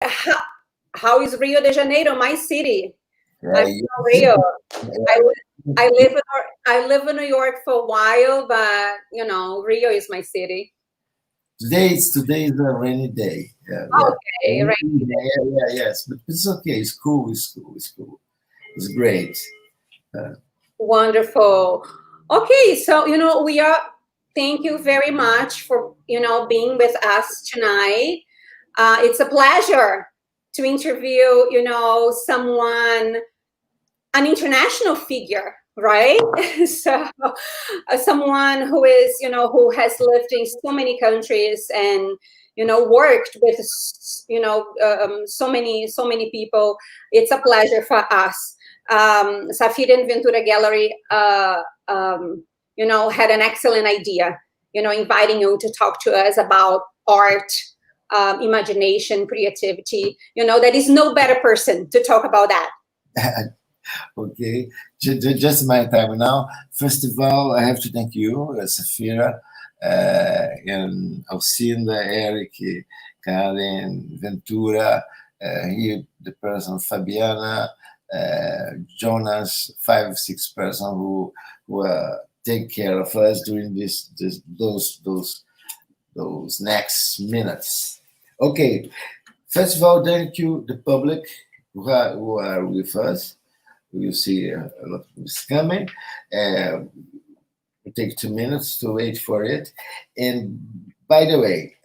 How, how is Rio de Janeiro, my city? Yeah, I'm from Rio. I, I live in I live in New York for a while, but Rio is my city. today is a rainy day. Yeah, yeah. Okay, Rainy right. day, yeah, yeah, yes, but it's okay. It's cool. It's cool. It's cool. It's great. Uh, Wonderful. Okay, so we are. Thank you very much for being with us tonight. It's a pleasure to interview someone, an international figure, right? So someone who is who has lived in so many countries and worked with so many people. It's a pleasure for us. Saphira and Ventura Gallery had an excellent idea, inviting you to talk to us about art, imagination, creativity. There is no better person to talk about that. okay, just my time now. First of all, I have to thank you, Saphira, and Alcinda, Eric, Karen, Ventura, here the person Fabiana, Jonas, 5, 6 person who take care of us during those next minutes. Okay, first of all, thank you the public who are with us. You see a lot of this coming. Uh, it takes 2 minutes to wait for it. And by the way,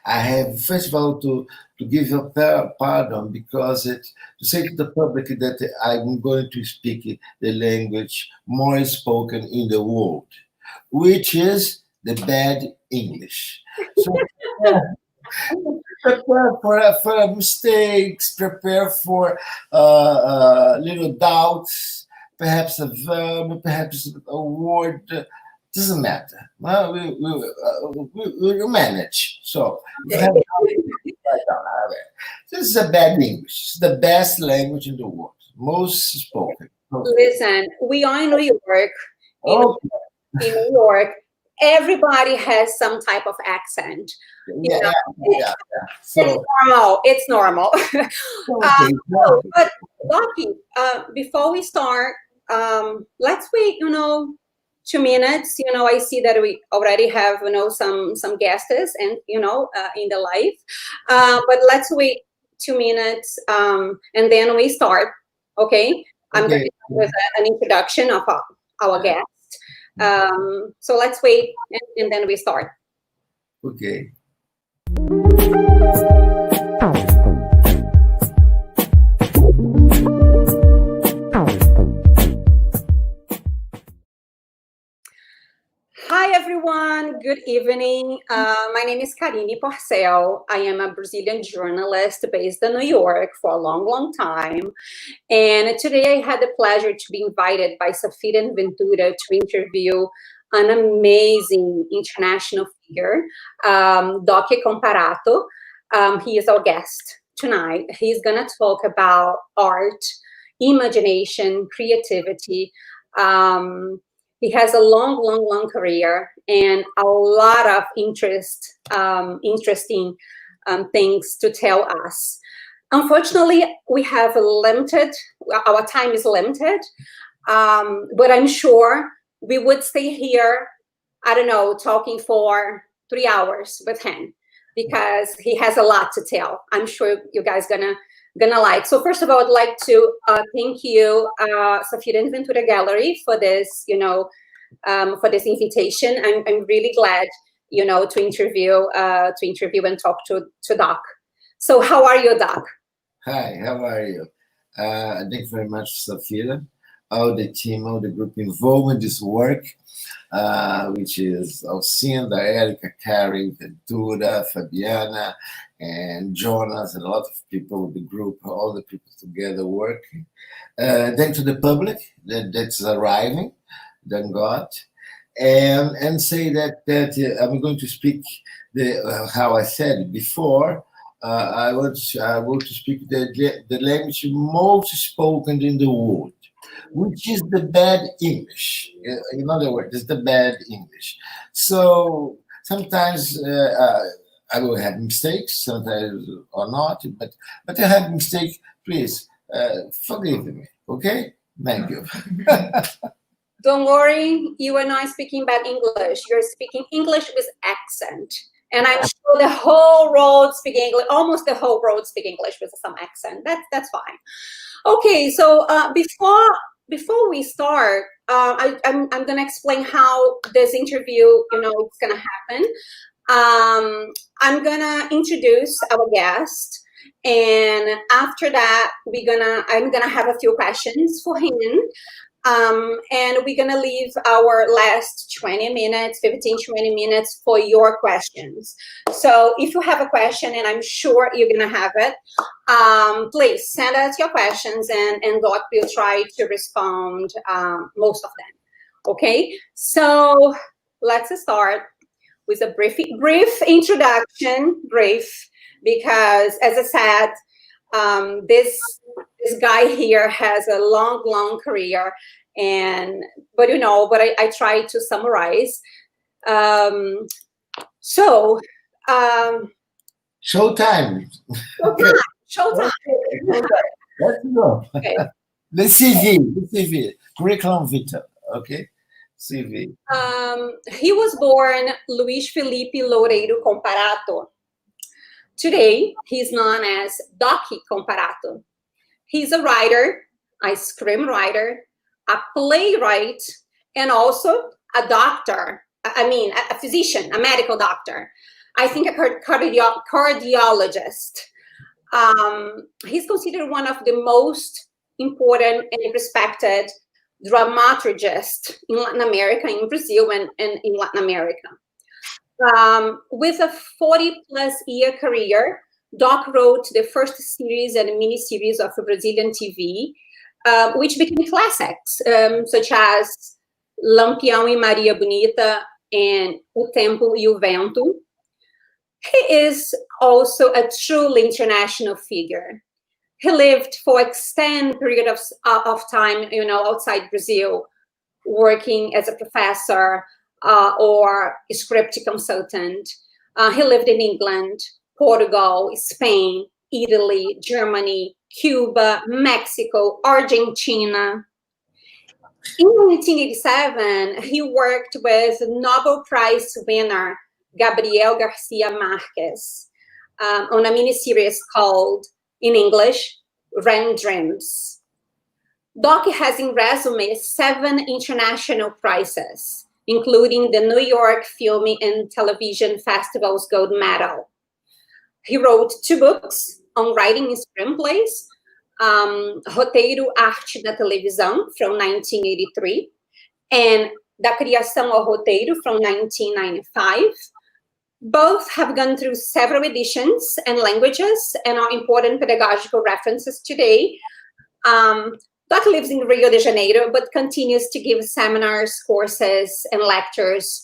I have first of all to give you a pardon because to say to the public that I'm going to speak the language more spoken in the world, which is the bad English. So prepare for mistakes, prepare for little doubts, perhaps a verb, perhaps a word. Doesn't matter. Well, we will manage. So, if you have write down. This is a bad English. It's the best language in the world, most spoken. Okay. Listen, we are in New York. In Okay. in New York, everybody has some type of accent. You Yeah, know, yeah, yeah, yeah. it's So, normal. It's normal. okay. No, but Lucky, before we start, let's wait. 2 minutes. I see that we already have some guests and in the live. But let's wait 2 minutes, and then we start. Okay, I'm going Okay. to start with an introduction of our guest. So let's wait, and then we start. Okay. Hi, everyone. Good evening. My name is Karine Porcel. I am a Brazilian journalist based in New York for a long, long time. And today I had the pleasure to be invited by Saphira and Ventura to interview an amazing international figure, Doc Comparato. He is our guest tonight. He's going to talk about art, imagination, creativity. He has a long, long, long career and a lot of interesting things to tell us. Unfortunately, we have limited, our time is limited, but I'm sure we would stay here, I don't know, talking for 3 hours with him because he has a lot to tell. I'm sure you guys gonna like. So first of all, I'd like to thank you, Saphira and Ventura Gallery, for this, for this invitation. I'm really glad, to interview and talk to Doc. So how are you, Doc? Hi, how are you? Thank you very much, Safira. All the team, all the group involved in this work, which is Alcinda, Erica, Karine, Ventura, Fabiana, and Jonas, and a lot of people with the group, all the people together working. Thank to the public that's arriving, thank God. And say that I'm going to speak how I said before. I want to speak the language most spoken in the world, which is the bad English. In other words, it's the bad English. So sometimes I will have mistakes sometimes or not, but I have mistake. Please forgive me. Okay? Thank you. Don't worry, you are not speaking bad English. You're speaking English with accent. And I'm sure the whole world speak English, almost the whole world speak English with some accent. That's fine. Okay, so before we start, I'm gonna explain how this interview, it's gonna happen. I'm gonna introduce our guest, and after that, I'm gonna have a few questions for him. And we're going to leave our last 20 minutes for your questions. So if you have a question, and I'm sure you're going to have it, please send us your questions, and Doc will try to respond most of them. Okay, so let's start with a brief introduction, because as I said, this guy here has a long career, but I try to summarize. Showtime. Showtime. Let's go. Okay. The CV, curriculum vitae. Okay, CV. He was born Luis Felipe Loureiro Comparato. Today, he's known as Doc Comparato. He's a writer, a screenwriter, a playwright, and also a doctor. A physician, a medical doctor. I think a cardiologist. He's considered one of the most important and respected dramaturgists in Latin America, in Brazil, and in Latin America. With a 40-plus year career, Doc wrote the first series and mini-series of Brazilian TV, which became classics, such as Lampião e Maria Bonita and O Tempo e o Vento. He is also a truly international figure. He lived for extended period of time, outside Brazil, working as a professor or a script consultant. He lived in England, Portugal, Spain, Italy, Germany, Cuba, Mexico, Argentina. In 1987, he worked with Nobel Prize winner Gabriel Garcia Marquez on a miniseries called, in English, Rain Dreams. Doc has in resume 7 international prizes, including the New York Film and Television Festival's Gold Medal. He wrote 2 books on writing screenplays, Roteiro Arte da Televisão, from 1983, and Da Criação ao Roteiro, from 1995. Both have gone through several editions and languages and are important pedagogical references today. Doc lives in Rio de Janeiro, but continues to give seminars, courses, and lectures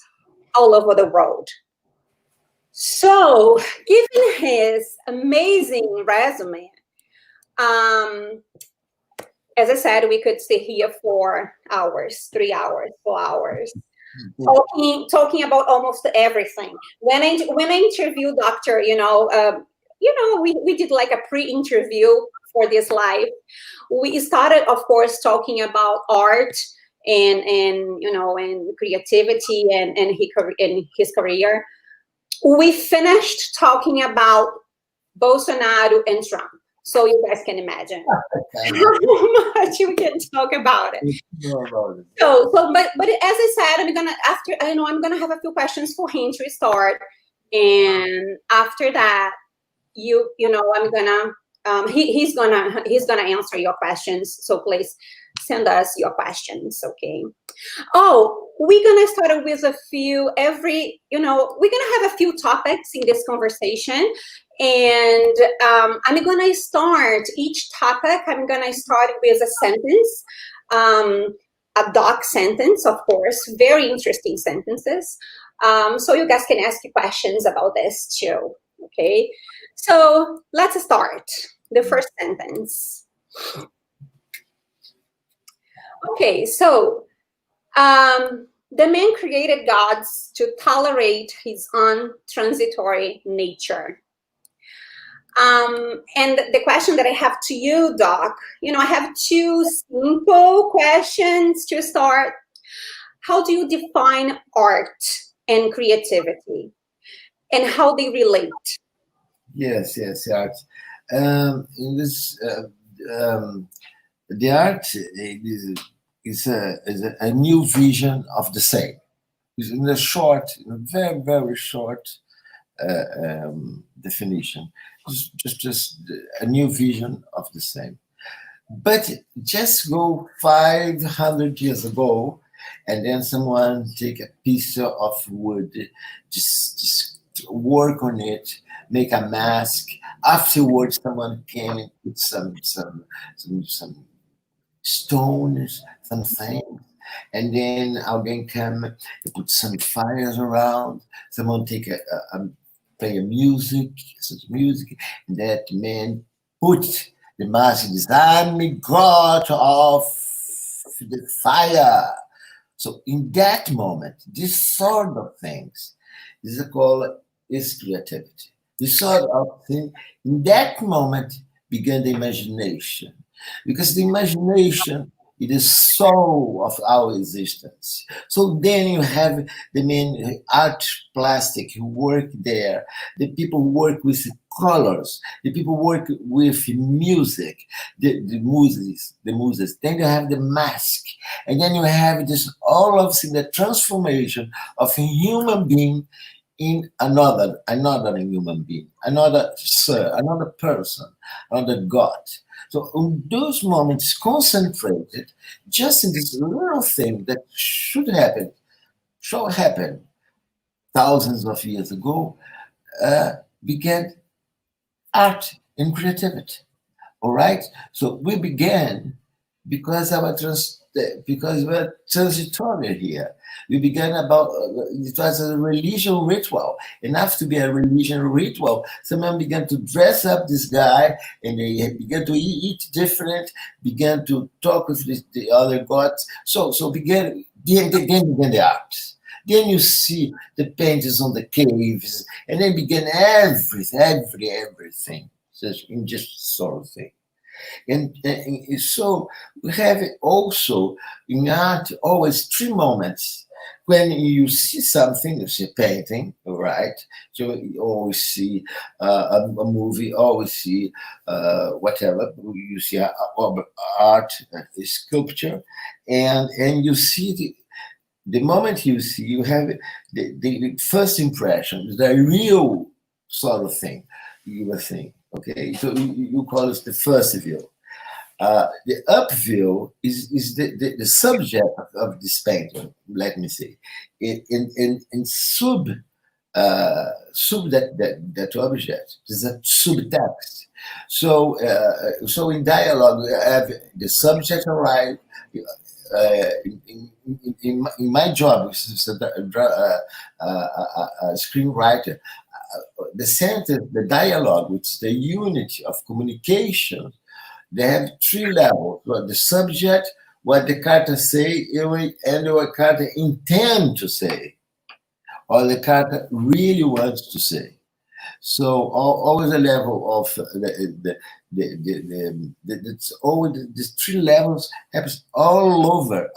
all over the world. So, given his amazing resume, as I said, we could stay here for hours, 3 hours, 4 hours, talking about almost everything. When I interviewed Doctor, we did like a pre-interview for this live. We started, of course, talking about art and creativity and his career. We finished talking about Bolsonaro and Trump. So you guys can imagine how much we can talk about it. So, but as I said, I'm gonna have a few questions for him to start, and after that, I'm gonna he's gonna answer your questions. So please send us your questions, okay? Oh, we're gonna start with a few. We're gonna have a few topics in this conversation. And I'm going to start each topic. I'm going to start with a sentence, a Doc sentence, of course, very interesting sentences. So you guys can ask questions about this too. Okay, so let's start the first sentence. Okay, so the man created gods to tolerate his own transitory nature. And the question that I have to you, Doc, I have two simple questions to start. How do you define art and creativity, and how they relate? Yes, art. In this, the art is a new vision of the same. It's in a very, very short definition. Just a new vision of the same. But just go 500 years ago, and then someone take a piece of wood, just work on it, make a mask. Afterwards, someone came and put some stones, some things, and then again come and put some fires around. Someone take play a music, such music, and that man put the mask in his I'm the god of the fire. So in that moment, this sort of things is called is creativity. This sort of thing, in that moment began the imagination. Because the imagination is the soul of our existence. So then you have the main art plastic who work there, the people who work with colors, the people who work with music, the muses. Then you have the mask, and then you have this all of the transformation of a human being in another human being, another person, another God. So in those moments, concentrated just in this little thing that should happen thousands of years ago, began art and creativity. All right. So we began because because we're transitory here. We began about it was a religion ritual. Enough to be a religion ritual. Someone began to dress up this guy, and they began to eat different. Began to talk with the other gods. So then began the art. Then you see the paintings on the caves, and then began everything. Just sort of thing. And so we have also in art always three moments. When you see something, you see a painting, right? So you always see a movie, always see whatever. You see art, sculpture, and you see the moment you see, you have the first impression, the real sort of thing you were thinking. Okay, so you call it the first view. The up view is the subject of this painting. Let me say, in sub that object is a subtext. So in dialogue, we have the subject arrive. In my job as a screenwriter, the sentence, the dialogue, which is the unit of communication, they have three levels: what the subject, what the character say, and what character intend to say, or the character really wants to say. So always a level of it's always these three levels happens all over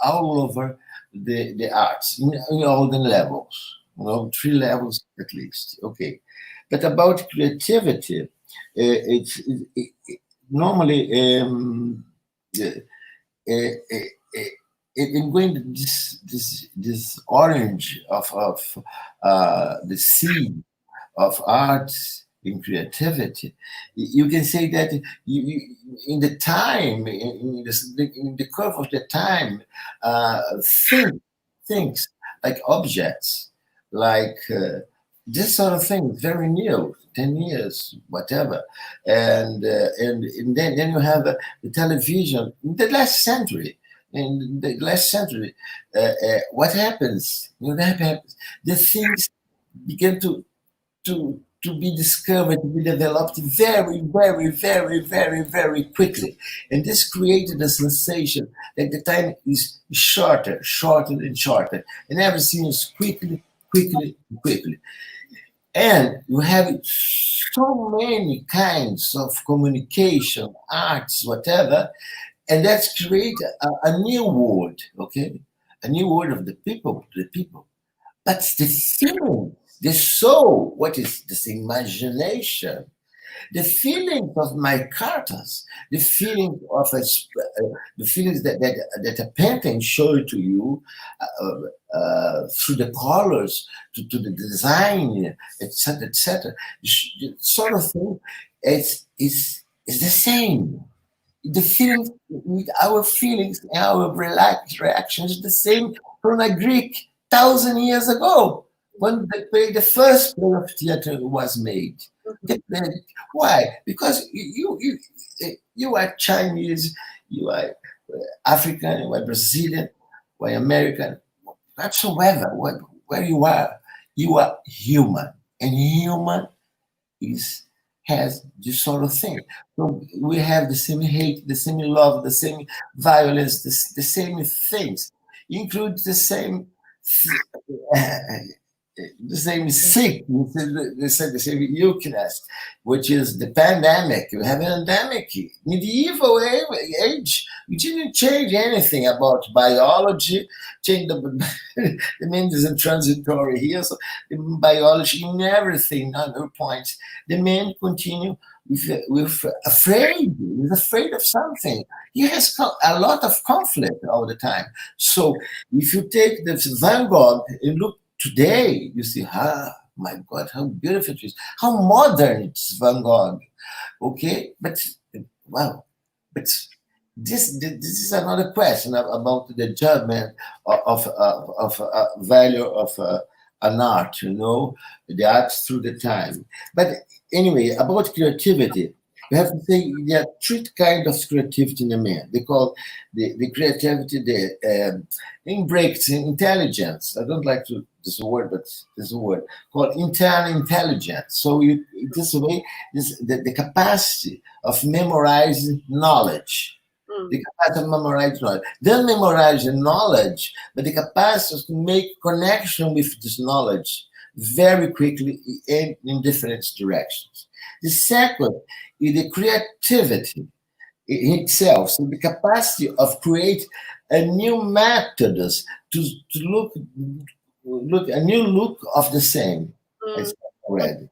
the arts in all the levels. Three levels at least. Okay, but about creativity, normally in going to this orange of the seed of art in creativity, you can say that in the time, in the curve of the time, things like objects, like this sort of thing, very new, 10 years, whatever, and then you have the television in the last century. In the last century, what happens? The things begin to to be discovered, to be developed very, very, very, very, very quickly. And this created a sensation that the time is shorter, shorter and shorter. And everything is quickly, quickly, quickly. And you have so many kinds of communication, arts, whatever, and that's create a new world, okay? A new world of the people. But the feeling, the soul, what is this imagination? The feelings of my characters, the feeling of the feelings that a painting showed to you through the colors, to the design, etc. Sort of thing is the same. The feelings with our feelings and our relaxed reactions the same from a Greek 1,000 years ago when the first play of theater was made. Why? Because you are Chinese, you are African, you are Brazilian, you are American, whatsoever, where you are human, and human is has this sort of thing. So we have the same hate, the same love, the same violence, the same things, include the same sickness, the same illness, which is the pandemic. You have an pandemic. Medieval age, we didn't change anything about biology, change the mean is transitory here, so the biology in everything, other points. The man continue with afraid, he's afraid of something. He has a lot of conflict all the time. So if you take the Van Gogh and look today, you see, my God, how beautiful it is, how modern it's Van Gogh. Okay, but wow, but this is another question about the judgment of value of an art, the art through the time. But anyway, about creativity, you have to say there are three kinds of creativity in a man. They call the creativity the breaks in intelligence. I don't like to this word, but there's a word called internal intelligence. So this way, the capacity of memorizing knowledge. The capacity of memorize knowledge. Then memorize the knowledge, but the capacity to make connection with this knowledge very quickly in different directions. The second is the creativity itself, so the capacity of create a new methods to look a new look of the same. I said already.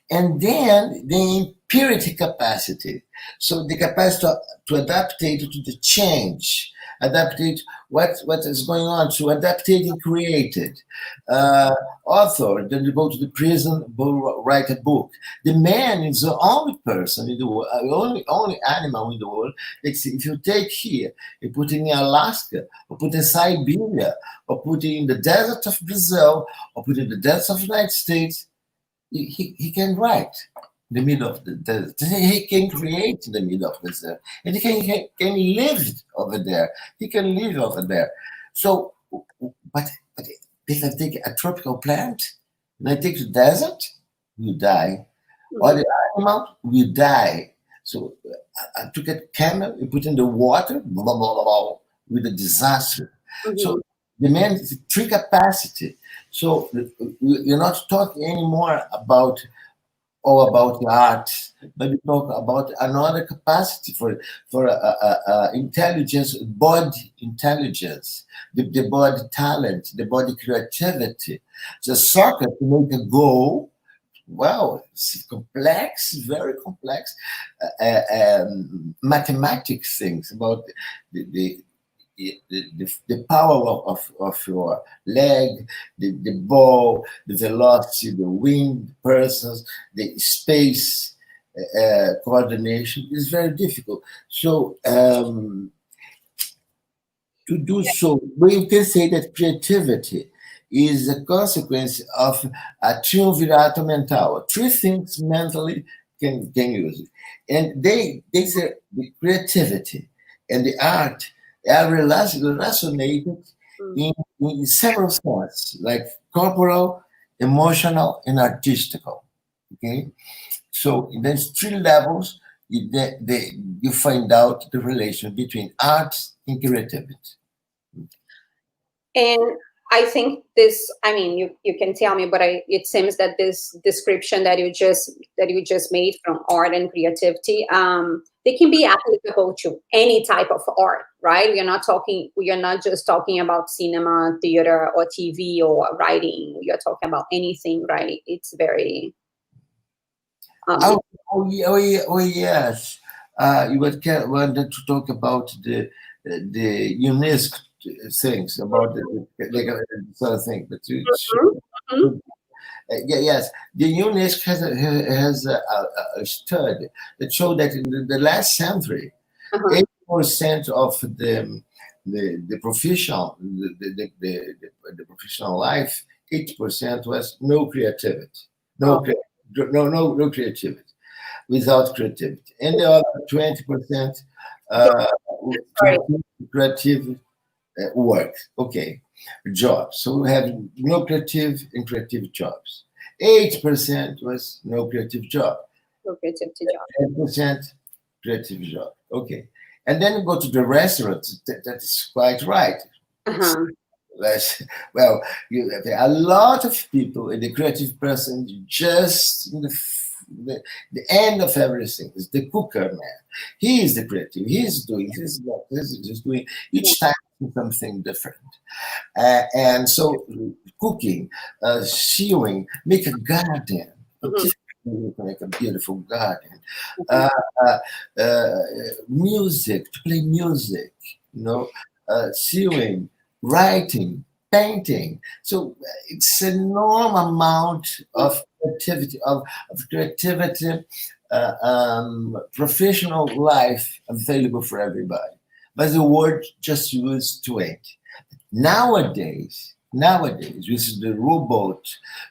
And then the impurity capacity. So the capacity to adapt to the change, adapt what is going on, to adapt and create it. Author, then you go to the prison, write a book. The man is the only person in the world, only animal in the world. If you take here, you put it in Alaska, or put it in Siberia, or put it in the desert of Brazil, or put it in the desert of the United States, he can write in the middle of the desert. He can create in the middle of the desert. And he can live over there. He can live over there. So, but if I take a tropical plant and I take the desert, you die. Or the animal will die. So I took a camel and put in the water, blah, blah, blah, blah, with a disaster. So the man is tree capacity. So we're not talking anymore about the art, but we talk about another capacity for intelligence, body intelligence, the body talent, the body creativity. So soccer to make a goal. Wow, it's complex, very complex mathematics things about the power of your leg, the ball, the velocity, the wind, persons, the space coordination is very difficult. So to do so, we can say that creativity is a consequence of a triunvirato mental. Three things mentally can use it. And they say the creativity and the art are related in several forms, like corporal, emotional, and artistical. Okay, so there's three levels. You find out the relation between art and creativity. And I think this, I mean, you can tell me, but it seems that this description that you just made from art and creativity, they can be applicable to any type of art, right? We are not just talking about cinema, theater, or TV or writing. We are talking about anything, right? It's very Yes. You wanted to talk about the UNESCO things about the sort of thing, but Mhm. yes, the UNESCO has a study that showed that in the last century, Uh-huh. 80% of the professional the professional life, 80% was no creativity, no Oh, crea- no creativity, without creativity, and the other 20% so, uh, sorry. creative work. Okay, jobs. So we have no creative and creative jobs. 8% was no creative job. No creativity job. 10% creative job. Okay. And then you go to the restaurant. That is quite right. It's Uh-huh. less, well, there are a lot of people, and the creative person just in the end of everything is the cooker man. He is the creative. He's doing his work. He's just doing each time something different. And so cooking, sewing, make a garden. Mhm. You can make a beautiful garden. Uh, uh, uh, Music, to play music, you know, sewing, writing, painting. So it's an enormous amount of creativity, professional life available for everybody. But the word just used to it. Nowadays, with the robot,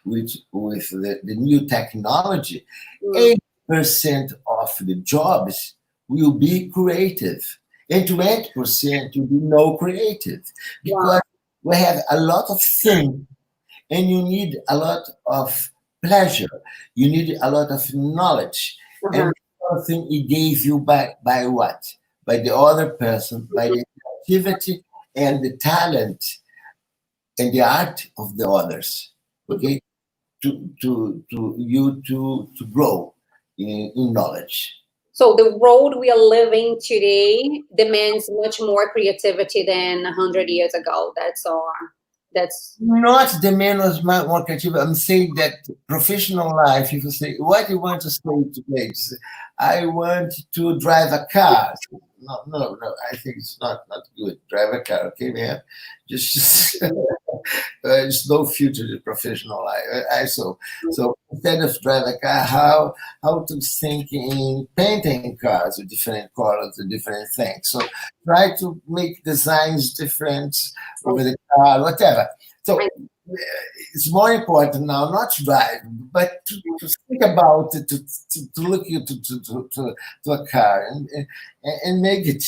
with the new technology, Mm. 80% of the jobs will be creative, and 20% will be no creative, Wow. because we have a lot of things, and you need a lot of pleasure, you need a lot of knowledge, Uh-huh. and something it gave you by what? By the other person, by the activity and the talent and the art of the others. Mhm. Okay, to grow in knowledge. So the world we are living today demands much more creativity than 100 years ago. That's all. That's Not the man was more creative. I'm saying that professional life, if you say, what you want to say today? I want to drive a car. No. I think it's not good. Drive a car, okay, man? Just there's no future to professional life. So instead of drive a car, how to think in painting cars with different colors and different things. So try to make designs different over the car, whatever. So it's more important now not to drive, but to think about it, to look to a car and make it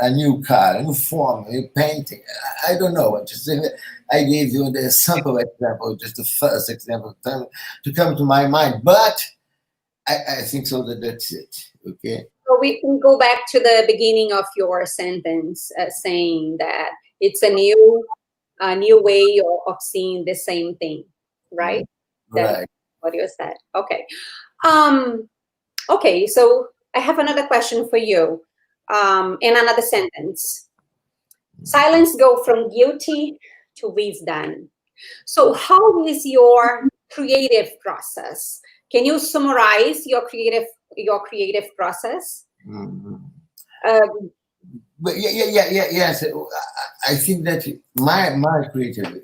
a new car, a new form, a new painting. I don't know. I gave you the sample example, just the first example to come to my mind, but I think so that's it. Okay. so we can go back to the beginning of your sentence, saying that it's a new way of seeing the same thing, right? That is Right. what you said. Okay. Um, okay, so I have another question for you. In another sentence. Silence go from guilty to wisdom. So how is your creative process? Can you summarize your creative process? Mhm. Um, But yes. I think that my creative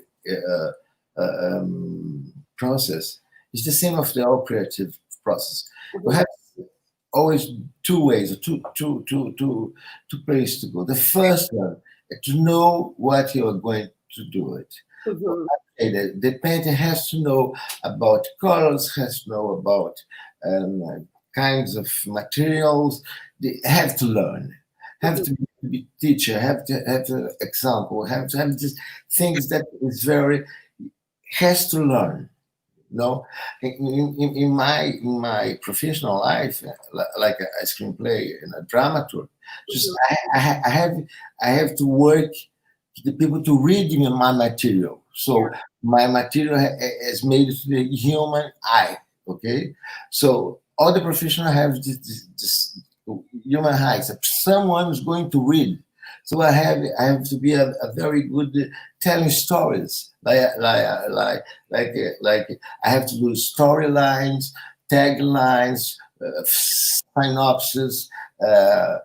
uh, process is the same of the all creative process. We mhm, have always two ways, or two places to go. The first one, to know what you are going to do it. mhm, Okay, the painter has to know about colors, has to know about kinds of materials. They have to learn, have mhm, to be teacher, have to have an example, have to have these things that is very has to learn. No, in my professional life, like a screenplay and a dramaturg, just Mhm. I have to work to the people to read me my material. Yeah. So my material is made to the human eye. Okay, so all the professionals have this human eye. So someone is going to read. So I have to be a very good telling stories, like I have to do storylines, taglines, synopsis, uh,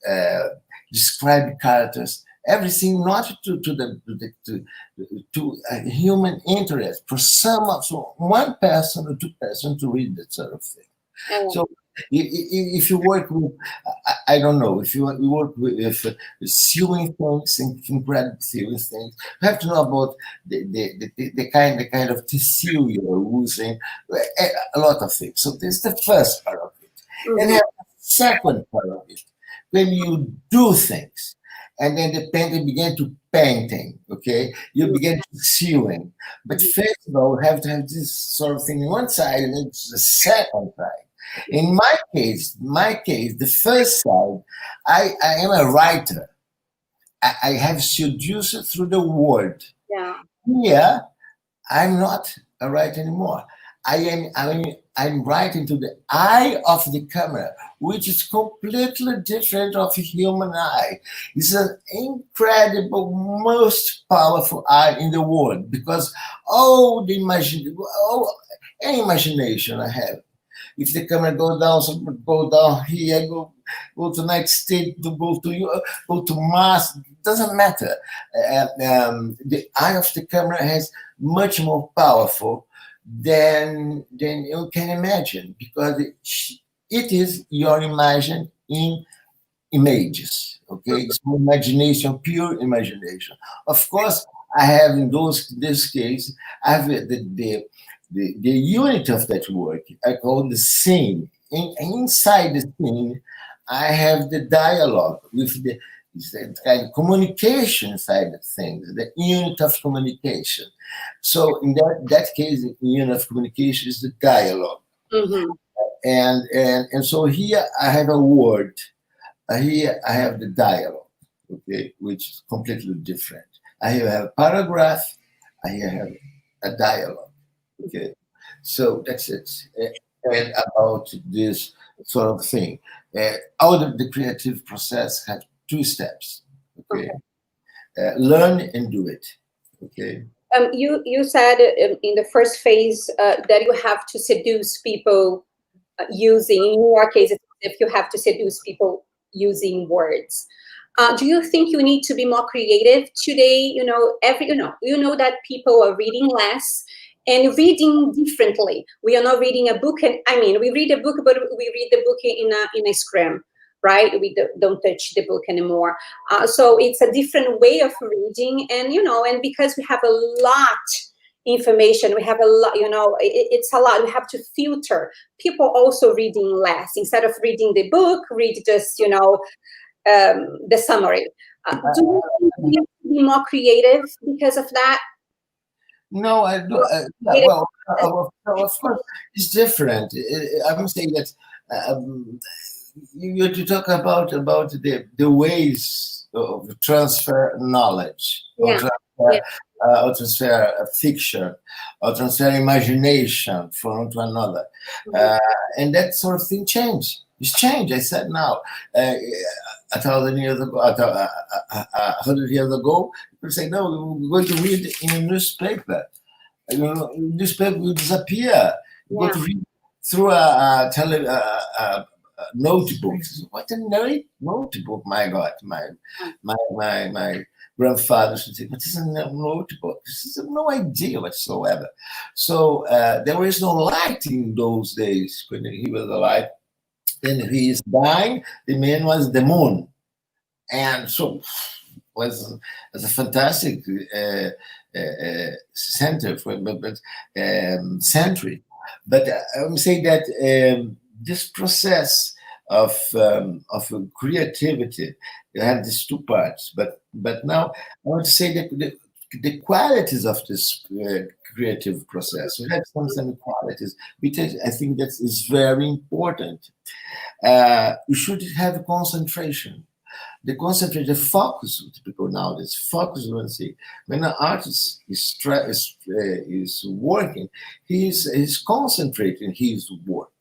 uh, describe characters, everything not to a human interest for so one person or two person to read that sort of thing. Oh, So if you work with, I don't know, if you work with sewing things and incredible sewing things, you have to know about the kind of tissue you're using, a lot of things. So this is the first part of it. Then you mhm. have the second part of it, when you do things. And then the painter began to painting, okay? You begin to sewing. But Mhm. first of all, you have to have this sort of thing on one side and then the second side. In my case, the first side, I am a writer. I have seduced it through the word. Yeah. Here, I'm not a writer anymore. I'm writing to the eye of the camera, which is completely different of a human eye. It's an incredible, most powerful eye in the world because any imagination I have. If the camera go down, so go down here, go to United States, go to go to Mars. Doesn't matter. The eye of the camera has much more powerful than you can imagine because it is your imagine in images. Okay, it's imagination, pure imagination. Of course, I have in this case, I have the unit of that work. I call the scene. Inside the scene, I have the dialogue with the kind of communication side of things, the unit of communication. So in that case, the unit of communication is the dialogue. Mhm. And so here I have a word. Here I have the dialogue, okay, which is completely different. I here have a paragraph. I here have a dialogue, okay. So that's it. And about this sort of thing, out of the creative process have two steps, okay. Okay. Learn and do it, okay. You said in the first phase that you have to seduce people using, in your case, it's if you have to seduce people using words. Do you think you need to be more creative today? You know that people are reading less and reading differently. We are not reading a book, and I mean, we read a book, but we read the book in a scrim, right? We don't touch the book anymore. So it's a different way of reading, and because we have a lot information, we have a lot, it's a lot. We have to filter. People also reading less, instead of reading the book, read just the summary. Do you think we have to be more creative because of that? No, I do. Yeah, Creative well, process? of course, it's different. I'm saying that um, you talk about the ways of transfer knowledge, Yeah, yeah. or transfer fiction, or transfer imagination from one to another, Mhm. uh, and that sort of thing changed. It's changed. I said now, 1,000 years ago, 100 years ago, people say no, we're going to read in a newspaper. Newspaper will disappear. You go Yeah. to read through a notebook. What a notebook! My God, my grandfather should say, "What is a notebook? This is no idea whatsoever." So there was no light in those days when he was alive. Then he is dying. The man was the moon, and so was a fantastic center for century. But I would say that this process of creativity, you have these two parts. But now I want to say that the qualities of this creative process. You have some qualities, which I think that is very important. You should have concentration. The concentrate, the focus with people nowadays, focus on see. When an artist is working, he's concentrating his work.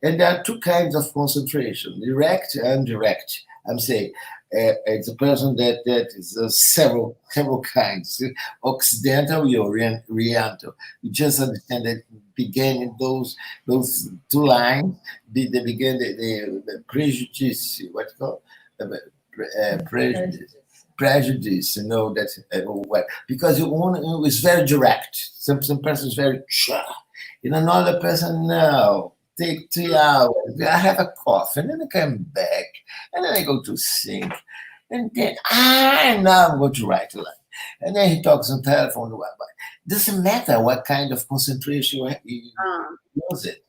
And there are two kinds of concentration, direct and indirect. I'm saying it's a person that is several kinds, occidental and oriental. You just understand that beginning those two lines, they begin the prejudice, what you call prejudice, you know that what because you want it's very direct. Some person is very in another person no. Take 3 hours. I have a cough, and then I come back, and then I go to sing, and then now I'm going to write a line, and then he talks on telephone. Doesn't matter what kind of concentration you use it.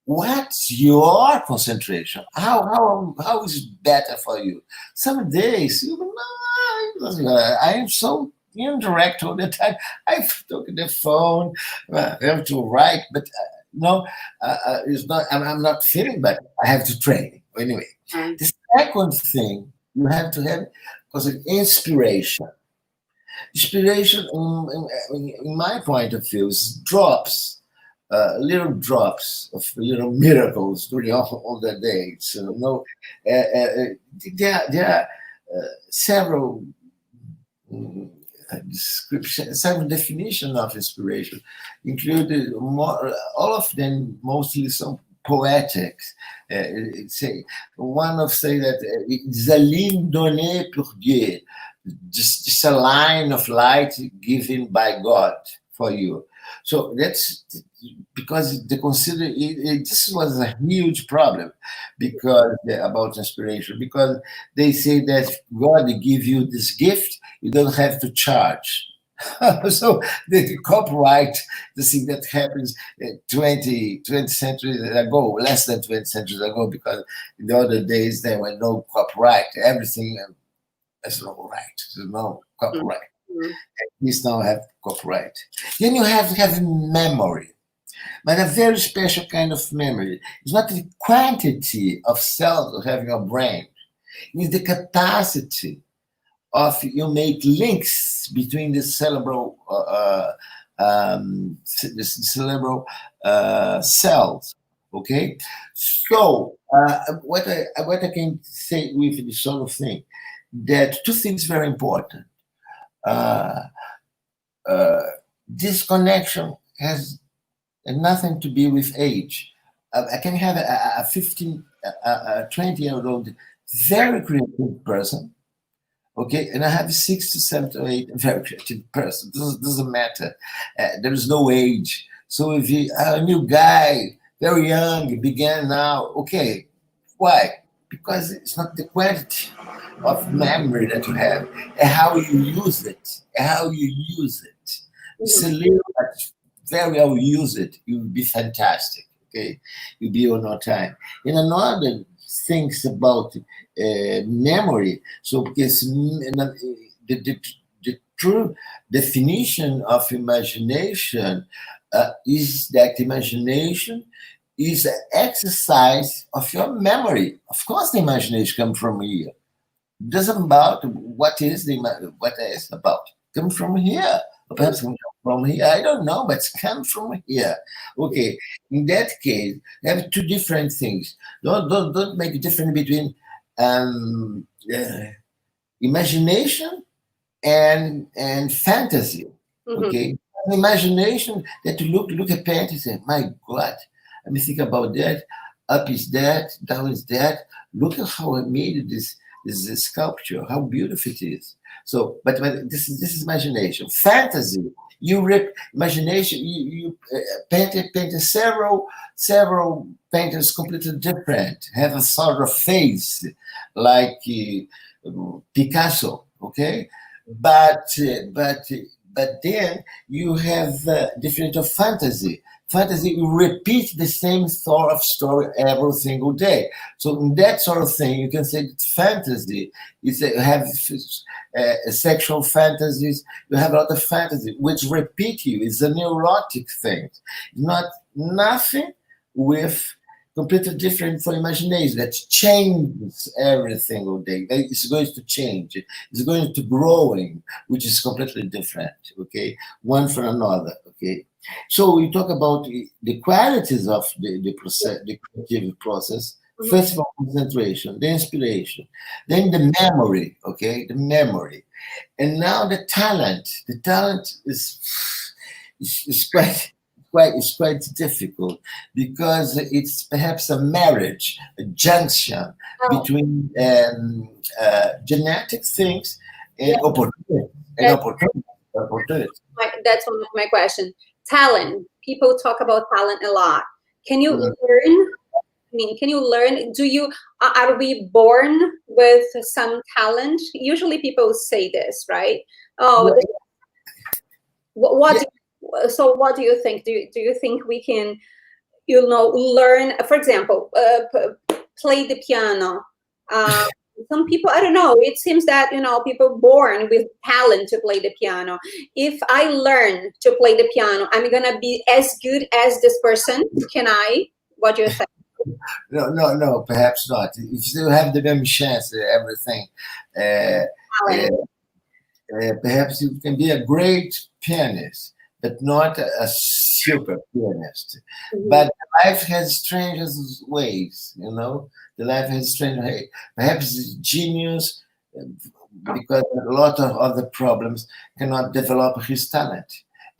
What's your concentration? How is it better for you? Some days I am so indirect all the time. I took the phone. I have to write, but. No, it's not. I'm not feeling better. I have to train anyway. The second thing you have to have was an inspiration. Inspiration, in my point of view, is drops, little drops of little miracles during all the day. So no, there are several. Description, some definition of inspiration, included all of them mostly some poetic. Say one of say that it's a ligne donnée pour Dieu, just a line of light given by God for you. So that's because they consider this was a huge problem because about inspiration, because they say that God give you this gift, you don't have to charge. So the copyright, the thing that happens 20 centuries ago, less than 20 centuries ago, because in the other days there were no copyright, everything there's no right, there's no copyright. We now have copyright. Then you have to have memory, but a very special kind of memory. It's not the quantity of cells you have in your brain. It's the capacity of you make links between the cerebral cells. Okay, so what I can say with this sort of thing, that two things very important. This connection has nothing to do with age. I can have a 20-year-old very creative person, okay, and I have a 6 to 7 to 8 very creative person. This doesn't matter. There is no age. So if a new guy, very young, began now, okay, why? Because it's not the quantity of memory that you have, and how you use it, It's a little, but very well use it. You'll be fantastic. Okay, you'll be on our time. And another things about memory. So because the true definition of imagination is that imagination is an exercise of your memory. Of course, the imagination comes from here. It doesn't about what is about. Come from here, or perhaps come from here. I don't know, but it's come from here. Okay. In that case, you have two different things. Don't make a difference between imagination and fantasy. Okay. Imagination that you look at paint and say, my God, let me think about that. Up is that, down is that. Look at how I made this sculpture, how beautiful it is. So, but this is imagination. Fantasy, imagination. You painted several painters completely different, have a sort of face like Picasso. Okay, but then you have different of fantasy. Fantasy, you repeat the same sort of story every single day. So in that sort of thing, you can say that fantasy is have sexual fantasies. You have a lot of fantasy which repeat you. It's a neurotic thing, not nothing with completely different from imagination that changes every single day. It's going to change. It's going to growing, which is completely different. Okay, one from another. Okay, so we talk about the qualities of the process, the creative process. First of all, concentration, the inspiration, then the memory. Okay, the memory, and now the talent. The talent is quite difficult because it's perhaps a marriage, a junction between genetic things and opportunity. And That's, opportunity. that's one of my questions. Talent. People talk about talent a lot. Can you Mm. learn? I mean, can you learn? Are we born with some talent? Usually people say this, right? Oh, Yeah, what yeah, so what do you think? Do you think we can, learn, for example, play the piano? Uh, some people, I don't know, it seems that, people born with talent to play the piano. If I learn to play the piano, I'm going to be as good as this person. Can I? What do you think? no, perhaps not. You still have the same chance, everything. Uh, Talent. Perhaps you can be a great pianist, but not a super pianist. Mhm. But life has strange ways, you know. The life has strange ways. Perhaps it's genius, uh, because a lot of other problems cannot develop his talent,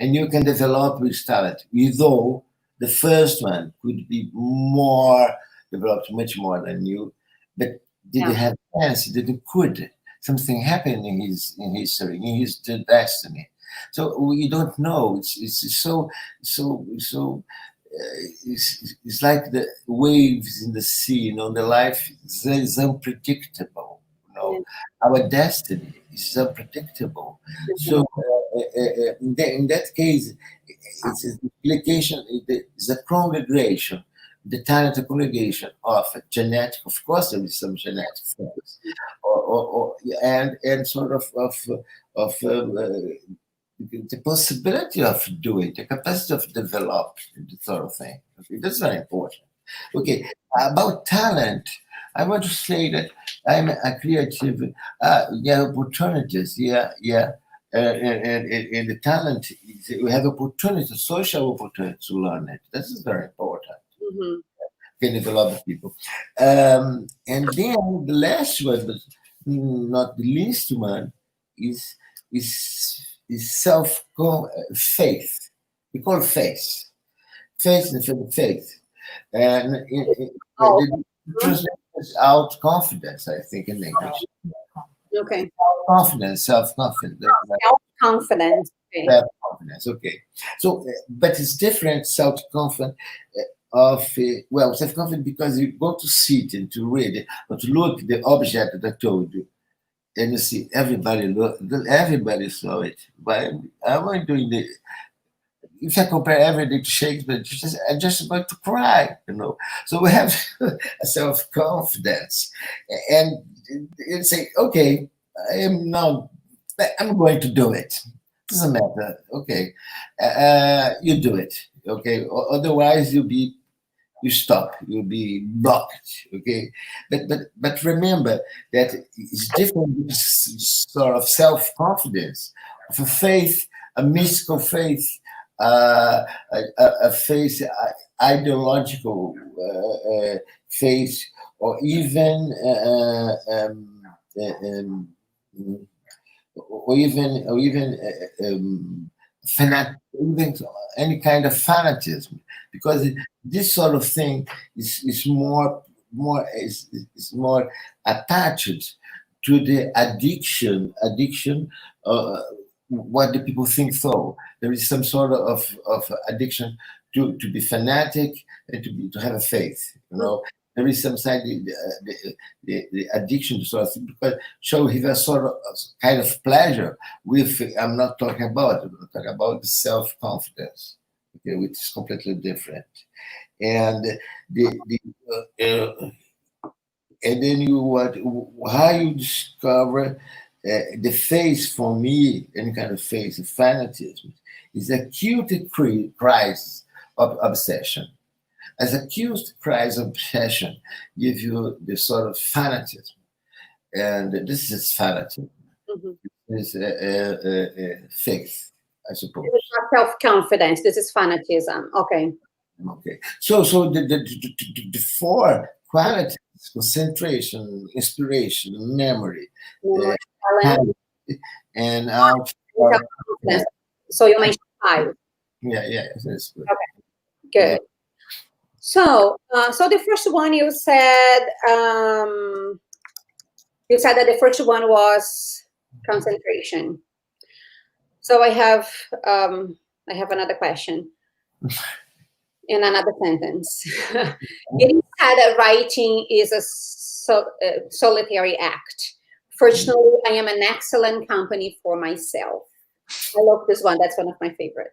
and you can develop his talent. Although the first one could be more developed, much more than you, but did he Yeah. have chance? Did he could? Something happened in his history, in his destiny. So we don't know. It's it's like the waves in the sea. You know, the life is unpredictable. You know, our destiny is unpredictable. So in that case, it's a application. It's a congregation, the talent congregation of genetic. Of course, there is some genetic things, and sort of the possibility of doing, the capacity of developing the sort of thing. Okay, that's very important. Okay, about talent, I want to say that I'm a creative. Yeah, opportunities. Yeah. And the talent, we have opportunity, social opportunity to learn it. This is very important. Mhm. Can develop people. And then the last one, but not the least one, is is self faith. We call it faith, faith and faith, and Oh, the translation is out confidence. I think in English, okay. confidence, self confidence. Self-confidence. Okay. Self confidence. Okay. So, but it's different self confidence of well, self confidence because you go to sit and to read it, or to look at the object that I told you, and you see everybody saw it. But I'm doing the. If I compare everything to Shakespeare, I'm just about to cry, you know. So we have a self confidence, and you say, okay, I am now. I'm going to do it. Doesn't matter. Okay, you do it. Okay, otherwise you stop. You'll be blocked. Okay, but remember that it's different with sort of self confidence, of a faith, a mystical faith, a faith, ideological faith, or even even any kind of fanatism, because this sort of thing is more attached to the addiction, what do people think? So there is some sort of addiction to be fanatic and to have a faith, you know. There is some side the addiction to sort of thing, because so he has sort of kind of pleasure with. I'm not talking about it. I'm talking about the self confidence. okay, which is completely different. And the and then you what how you discover the face for me, any kind of face of fanatism, is acute crisis of obsession. As acute crisis of obsession give you the sort of fanatism, and this is fanatism. Mhm. This is faith, I suppose. This is not self-confidence. This is fanatism. Okay. Okay. So the four qualities: concentration, inspiration, memory, uh, Memory, talent, habit, and out. and Yeah, self-confidence. So you mentioned five. yeah, that's good. Yeah. Good. So, so the first one you said that the first one was concentration. So I have another question in another sentence. Getting said that writing is a solitary act. Fortunately, I am an excellent company for myself. I love this one. That's one of my favorite.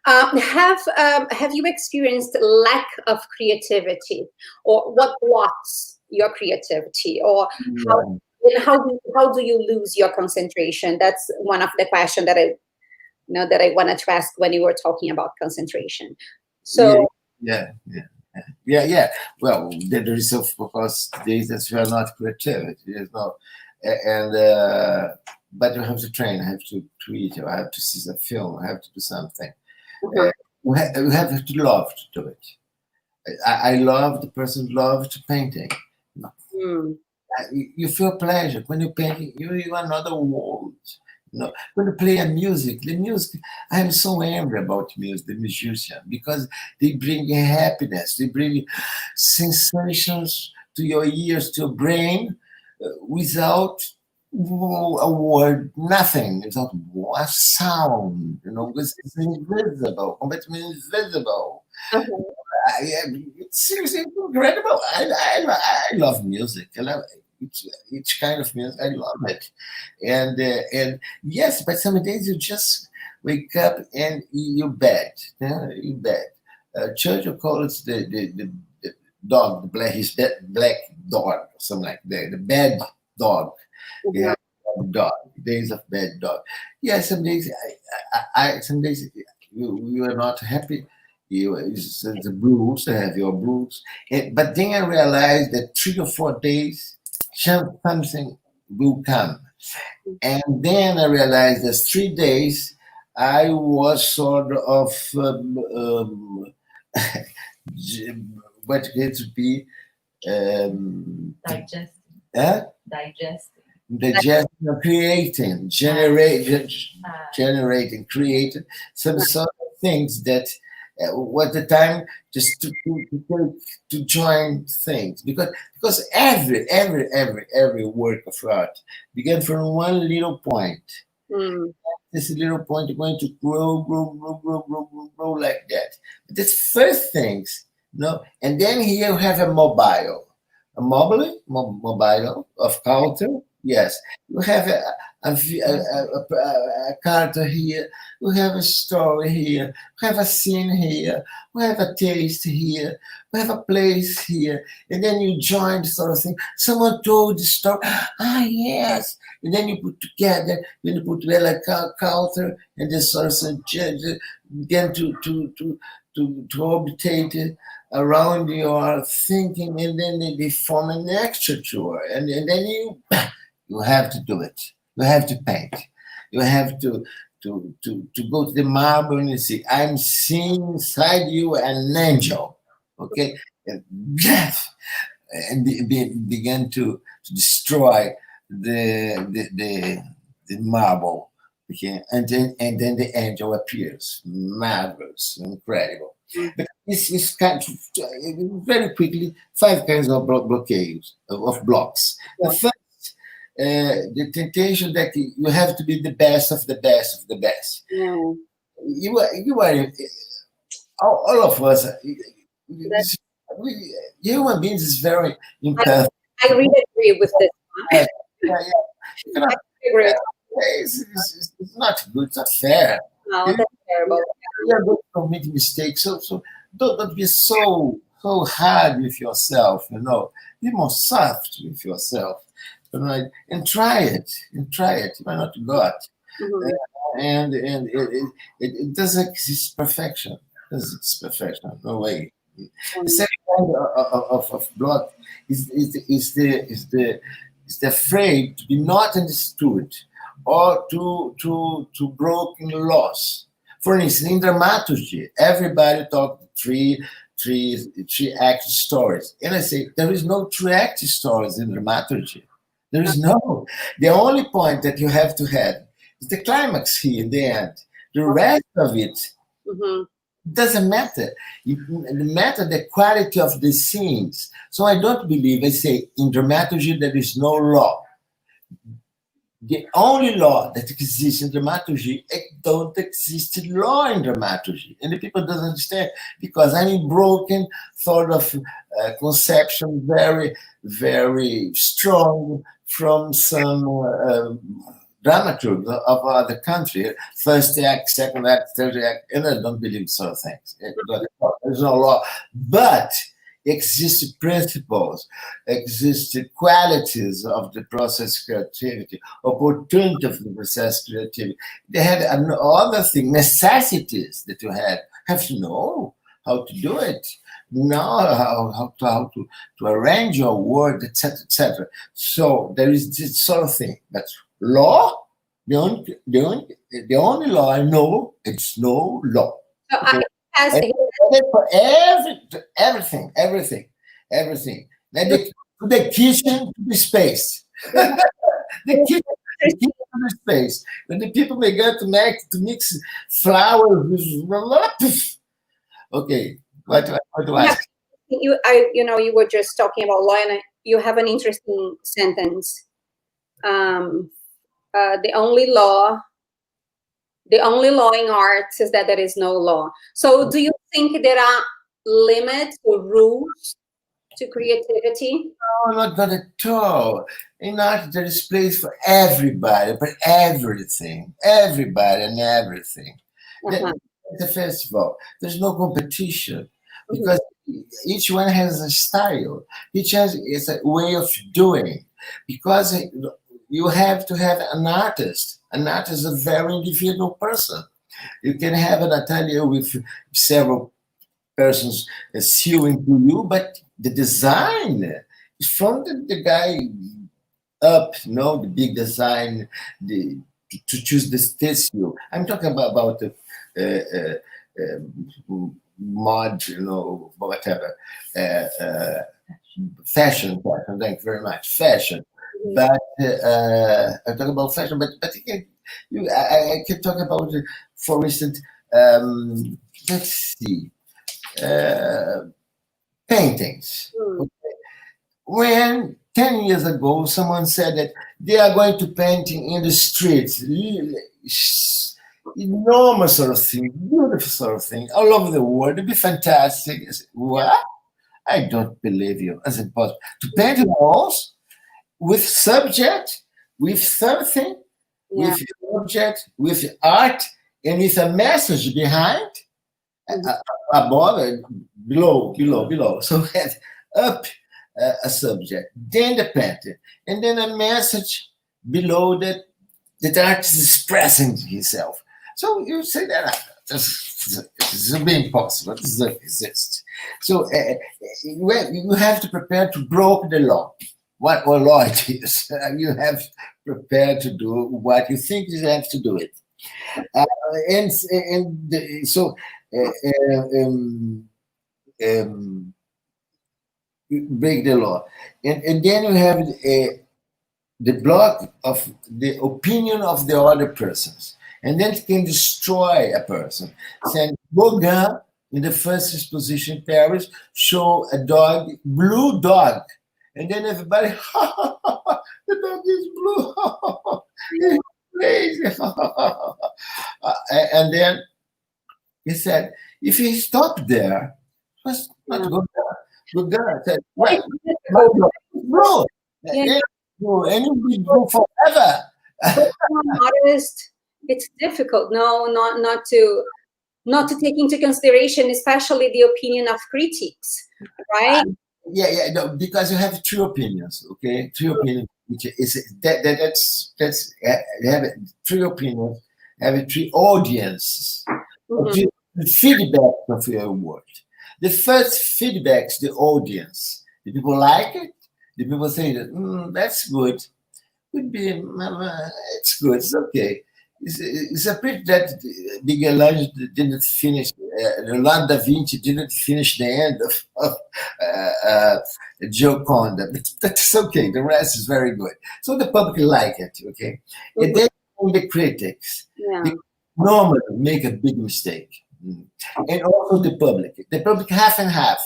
Have you experienced lack of creativity, or what blocks your creativity, or how Yeah. and how do you lose your concentration? That's one of the questions that I wanted to ask when you were talking about concentration. Yeah, So yeah, yeah, yeah. Well, there is of course days that you are not creative. There's no, and but you have to train. I have to tweet. I have to see a film. I have to do something. uh-huh. You have to love to do it. I love the person loved painting. Mm, You feel pleasure when you paint. You are another world. When you play a music, the music. I am so angry about music, the musician, because they bring happiness. They bring sensations to your ears, to your brain, without a word, nothing, without a sound. It's invisible, completely invisible. uh-huh. It's seriously incredible. I love music. I love each kind of music. I love it, and yes, but some days you just wake up and you bad. Yeah, you bad. Churchill calls the dog, the black his black dog, or something like that. The bad dog. Yeah, Mhm. dog. Days of bad dog. Yeah, some days some days you are not happy. It's the blues, I have your blues. But then I realized that 3 or 4 days, something will come. And then I realized that 3 days, I was sort of what it to be Digesting. huh? Digesting. Digestion, creating, generating, creating some sort of things that was the time just to join things because every work of art began from one little point. Mm, This little point is going to grow like that. But this first things, and then here you have a mobile of culture. Yes, you have a character here. We have a story here. We have a scene here. We have a taste here. We have a place here. And then you join the sort of thing. Someone told the story. Ah, yes. And then you put together. Then you put together culture and this sort of thing begin to orbitate around your thinking, and then they form an extra tour, and then you have to do it. You have to paint. You have to go to the marble and you see, I'm seeing inside you an angel. Okay? And yes, and began to destroy the marble. Okay? And then the angel appears. Marvelous, incredible. mm, But this is kind of very quickly 5 kinds of blockades of blocks. The yeah. first, the temptation that you have to be the best of the best of the best. Yeah. You are all of us. That, Human beings is very I, imperfect. I really agree with this one. Yeah, yeah. You cannot, I agree. it's not good. It's not fair. No, that's terrible. you're going to commit mistakes. So don't be so hard with yourself. Be more soft with yourself. And try it. Why not God? Mhm. And it doesn't exist perfection. It doesn't exist perfection. No way. The second kind of block is the afraid to be not understood or to broken laws. For instance, in dramaturgy, everybody talk three act stories, and I say there is no three act stories in dramaturgy. There is no. The only point that you have to have is the climax here in the end. The rest of it Mhm. doesn't matter. It matter the quality of the scenes. So I don't believe, I say, in dramaturgy there is no law. The only law that exists in dramaturgy, it don't exist law in dramaturgy. And the people doesn't understand because I'm in broken sort of conception, very, very strong from some dramaturg of other country, first act, second act, third act, and I don't believe so things. There's no law. But exist principles, exist qualities of the process creativity, opportunity of the process creativity. They had another thing, necessities that you have to know how to do it, know how to arrange your word, etc., etc. So there is this sort of thing. But law, the only law I know, it's no law. So Okay? has For everything. Then the kitchen to the space. The kitchen to the space. When the people began to mix flowers with okay. What to Yeah, ask? you were just talking about law, and you have an interesting sentence. Um, the only law in arts is that there is no law. So, do you think there are limits or rules to creativity? No, not at all. In art, there is place for everybody, but everybody and everything. Uh-huh. The festival, there's no competition Mhm. because each one has a style. Each has is a way of doing. Because you have to have an artist. An artist is a very individual person. You can have an atelier with several persons sewing to you, but the design is from the guy up, the big design, to choose the tissue. I'm talking about the mod, whatever, fashion. Thank you very much. Fashion. But I'm talking about fashion, but again, I can talk about, for instance, let's see, uh, paintings. Mm. When 10 years ago, someone said that they are going to painting in the streets, enormous sort of thing, beautiful sort of thing, all over the world, it'd be fantastic. I said, what? I don't believe you. That's impossible. To paint walls with subject, with something, Yeah. with object, with art, and with a message behind, above and below. So up a subject, then the pattern, and then a message below that the artist is expressing himself. So you say that this is impossible. This doesn't exist. So you have to prepare to break the law. What law it is? You have prepared to do what you think you have to do it. So you break the law, and then you have the block of the opinion of the other persons, and then it can destroy a person. Saying Gauguin in the first exposition in Paris show a dog, blue dog, and then everybody, the dog is blue, he's crazy, and then he said, if he stopped there, was not Yeah. Gauguin said, It's well, difficult. bro, Yeah. and it will go forever. But for an artist, it's difficult. No, not to not to take into consideration, especially the opinion of critics, right? Yeah, no, because you have two opinions, okay? Three opinions, which is that's you have three opinions, have three audiences, three feedback of your work. The first feedback is the audience. The people like it. The people say that that's good. Could be it's good. It's okay. It's a pity that Michelangelo didn't finish. Leonardo da Vinci didn't finish the end of Gioconda, but that's okay. The rest is very good. So the public like it. Okay, and then the critics. Yeah. They normally make a big mistake, and also the public. The public half and half.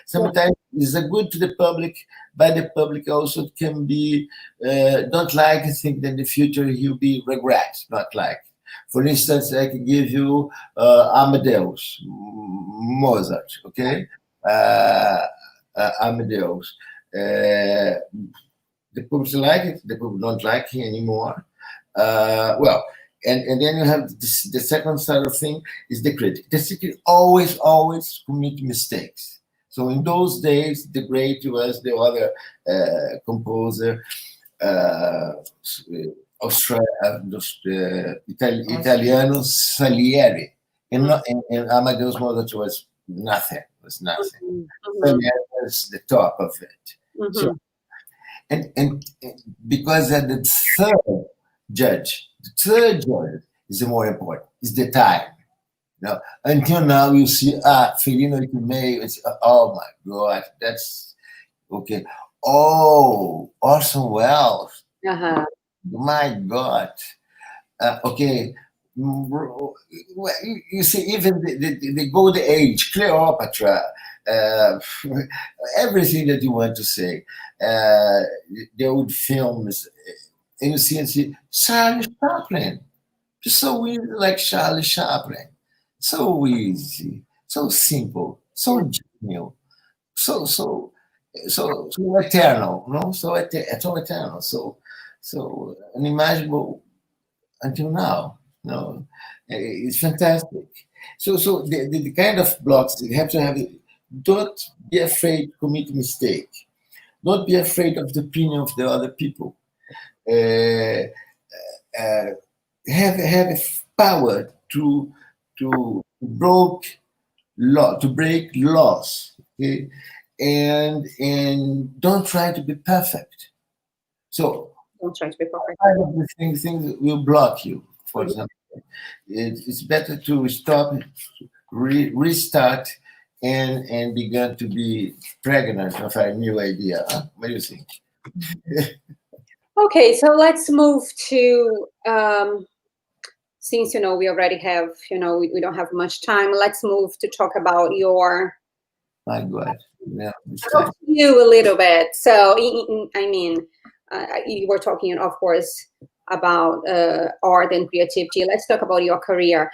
Sometimes it's a good to the public, but the public also can be don't like. I think that in the future he'll be regret. Not like. For instance, I can give you Amadeus, Mozart. Okay, Amadeus. The public like it. The public don't like it anymore. Well, and then you have the second side of thing is the critic. The critic always commit mistakes. So in those days, the great was the other composer, Italiano Salieri, and Amadeus Mozart was nothing. Was nothing. Salieri was the top of it. So, and because the third judge is the more important. Is the time. Now, until now, you see, Felino May, oh my God, that's okay. Oh, Orson Welles. My God. Okay. You see, even the Golden Age, Cleopatra, everything that you want to say, the old films, and you see, Charlie Chaplin, just so easy, like Charlie Chaplin. So easy, so simple, so genial, so eternal, no? So eternal, so unimaginable until now. No, it's fantastic. So the kind of blocks you have to have. Don't be afraid to commit mistake. Don't be afraid of the opinion of the other people. Have power to break laws, okay? And don't try to be perfect. So don't try to be perfect. Things will block you. For example, it's better to stop, restart, and begin to be pregnant of a new idea. Huh? What do you think? Okay, so let's move to. Since we already have, we don't have much time. Let's move to talk about your. My God, yeah. Talk to you a little bit. So, you were talking, of course, about art and creativity. Let's talk about your career.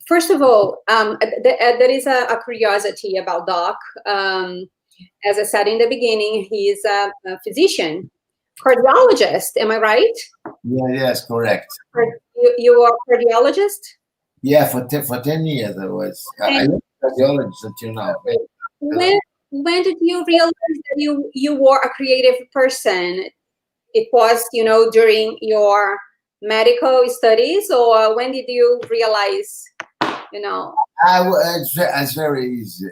First of all, there is a curiosity about Doc. As I said in the beginning, he's a physician, cardiologist. Am I right? Yeah, yes, correct. You are a cardiologist? Yeah, for 10 years I was. I was a cardiologist until now. When did you realize that you were a creative person? It was, during your medical studies, or when did you realize, It's very easy.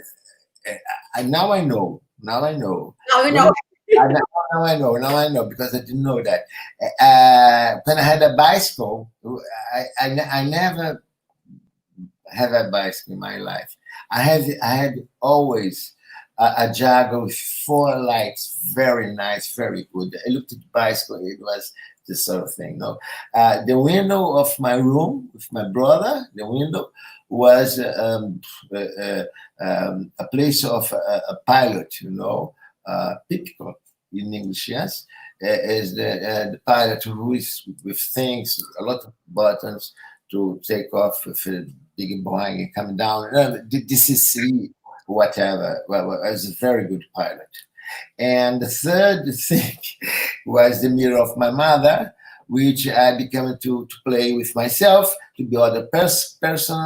Now I know. Now I know. Now I know because I didn't know that. When I had a bicycle, I never have a bicycle in my life. I had always a Jaguar with 4 lights, very nice, very good. I looked at the bicycle; it was this sort of thing. No, the window of my room with my brother, the window was a place of a pilot. Typical in English, yes, is the pilot who is with things, a lot of buttons to take off with a big Boeing and come down. This is whatever. Well, I was a very good pilot. And the third thing was the mirror of my mother, which I began to play with myself, to be other person,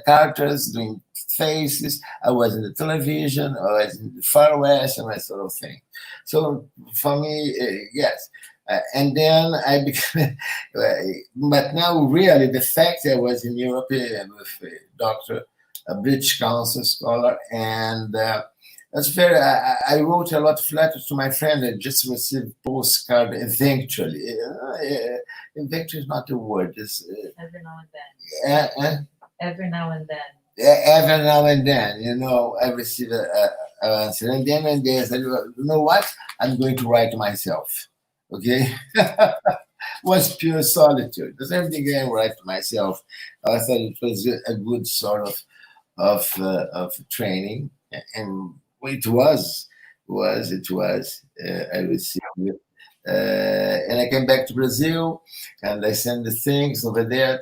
characters, doing faces. I was in the television, I was in the Far West, and that sort of thing. So for me, yes. And then I became, but now really the fact I was in Europe with a doctor, a British Council scholar, and that's very. I wrote a lot of letters to my friend. I just received postcard eventually. Eventually is not the word. It's every now and then. Every now and then. Every now and then, I receive a answer, and then one day I said, "Well, you know what? I'm going to write myself." Okay, was pure solitude. The same thing I write to myself. I thought it was a good sort of training, and it was. I received it. And I came back to Brazil, and I sent the things over there.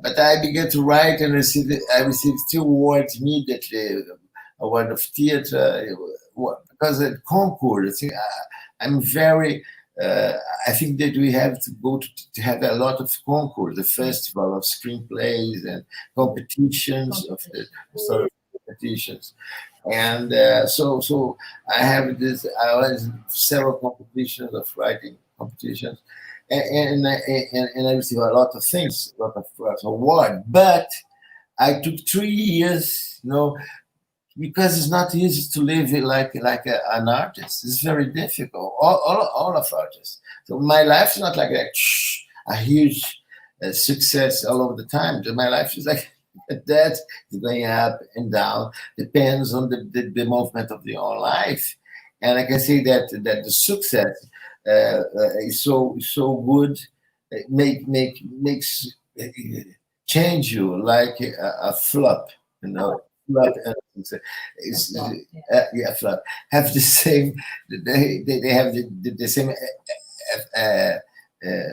But I began to write and I received 2 awards immediately. Award of theater, because at concours, I'm very. I think that we have to go to have a lot of concours, the festival of screenplays and competitions of the sort of competitions. And so I have this. I was in several competitions of writing competitions, and I received a lot of things, a lot of awards. But I took 3 years, because it's not easy to live like an artist. It's very difficult. All of artists. So my life is not like a huge success all over the time. My life is like that, going up and down. Depends on the movement of your life. And I can say that the success is so good. Makes change you like a flop, Flop, yeah, flop. Have the same. They have the same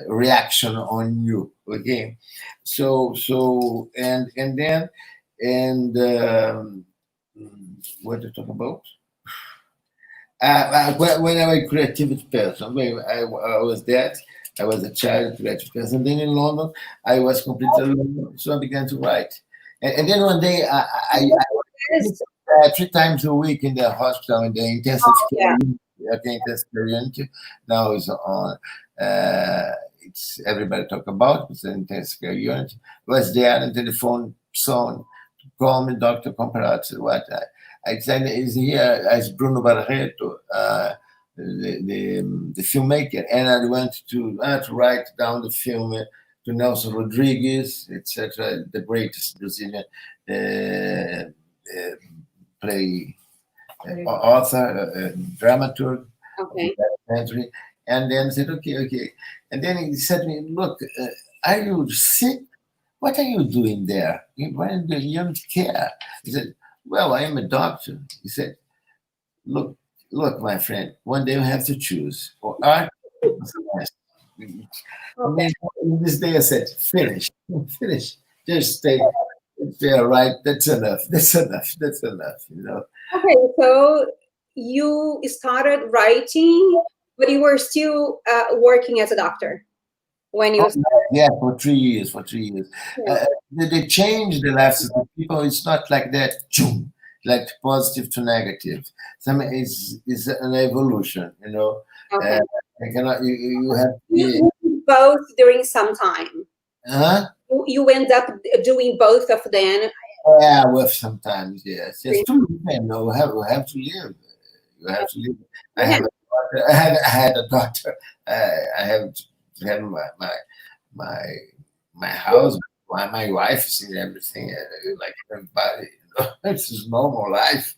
reaction on you. Okay, and then what to talk about? When I was a creative person, when I was that. I was a child creative person. Then in London, I was completely alone, so I began to write. And then one day, I 3 times a week in the hospital in the intensive care unit. Okay, intensive care unit. Now it's on. It's everybody talk about. It's an intensive care unit. Was there and telephone someone call me Dr. Comparato. What I said is here as Bruno Barreto. The filmmaker, and I went to write down the film to Nelson Rodriguez, etc., the greatest Brazilian play author, dramaturg, documentary, and then said, okay, and then he said to me, look, are you sick? What are you doing there? Why do you don't care? He said, well, I am a doctor. He said, look, my friend, one day you have to choose or art or science. Okay. And this day I said, finish, just stay right. That's enough. Okay, so you started writing, but you were still working as a doctor when you yeah, for 3 years. Yeah. They changed the lives of the people. It's not like that. Like positive to negative. Some is an evolution, Okay. You have to be both during some time. Huh? You end up doing both of them. Yeah, well, sometimes yes. Yes, to live, we have to live. You have to live. I had a daughter. I have my house, my wife, see everything like everybody. This is normal life.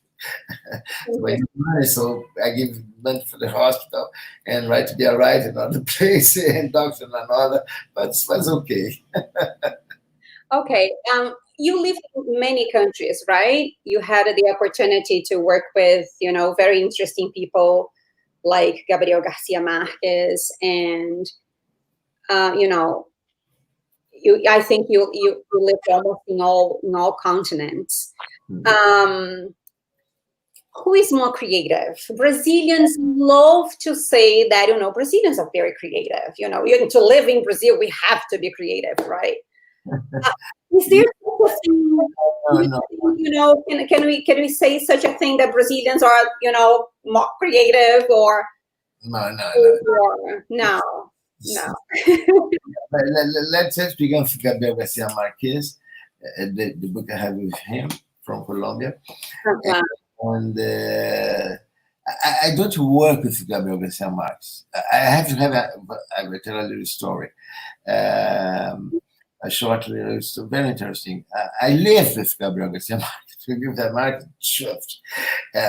So I give money for the hospital and right to be right in another place and doctor in another, but it was okay. Okay. You lived in many countries, right? You had the opportunity to work with, very interesting people like Gabriel Garcia Marquez, and I think you lived almost in all continents. who is more creative? Brazilians love to say that, Brazilians are very creative. To live in Brazil, we have to be creative, right? Is there such a thing? No. Can we say such a thing that Brazilians are, more creative or No. no? Let's say speaking of Gabriel Garcia Marquez, the book I have with him from Colombia. Uh-huh. And I don't work with Gabriel Garcia Marquez. I have to have I will tell a little story. A short little story, very interesting. I live with Gabriel Garcia Marquez. We give that market shift.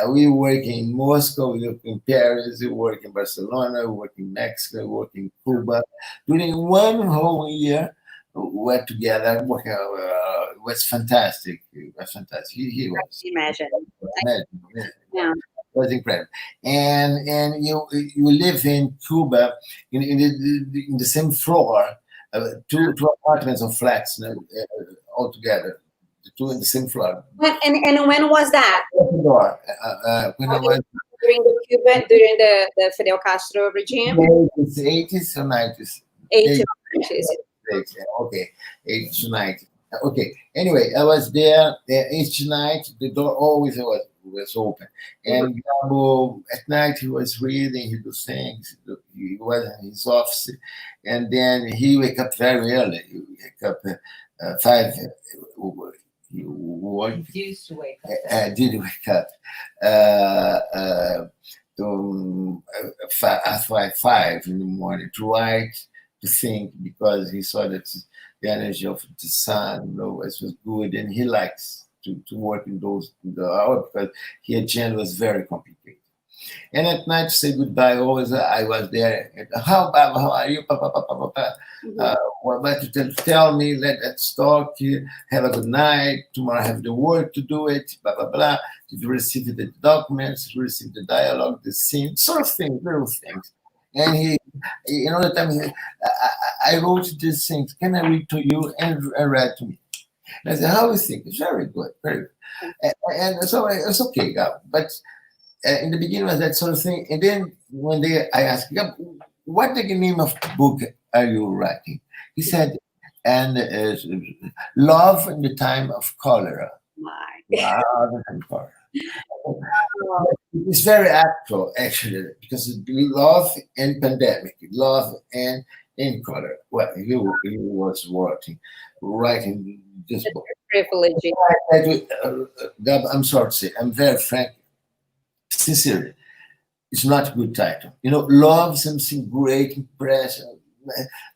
We work in Moscow, we work in Paris, we work in Barcelona, we work in Mexico, we work in Cuba. During one whole year, we were together. Working, it was fantastic. It was fantastic. He was. Imagine. Yeah. It was incredible. And you live in Cuba in the same floor, two apartments or flats all together. The two in the same floor. And when was that? When I was during the Fidel Castro regime. 80s or 90s. 80s. Okay, 80s to 90s. Okay. Anyway, I was there each night. The door always was open, and Gabo, at night he was reading. He do things. He was in his office, and then he wake up very early. He wake up 5. He used to wake up. Did wake up to 5 in the morning to write, to think, because he saw that the energy of the sun was good, and he likes to work in the hour because his agenda was very complicated. And at night to say goodbye, always I was there. How are you? What to tell me? Let's talk. Have a good night. Tomorrow I have the work to do it. Blah blah blah. Did you receive the documents? Did you receive the dialogue, the scene, sort of things, little things. And he, the time I wrote these things. Can I read to you? And read to me. And I said, how do you think? It's very good, very good. And so it's okay, but. In the beginning was that sort of thing, and then one day I asked him, "What the name of the book are you writing?" He said, "And love in the time of cholera." Love and cholera. It's very actual, actually, because love and pandemic, love and in cholera. Well, he was writing this book. Privileging. I'm sorry to say, I'm very frank. Sincerely, it's not a good title. Love something great, impression.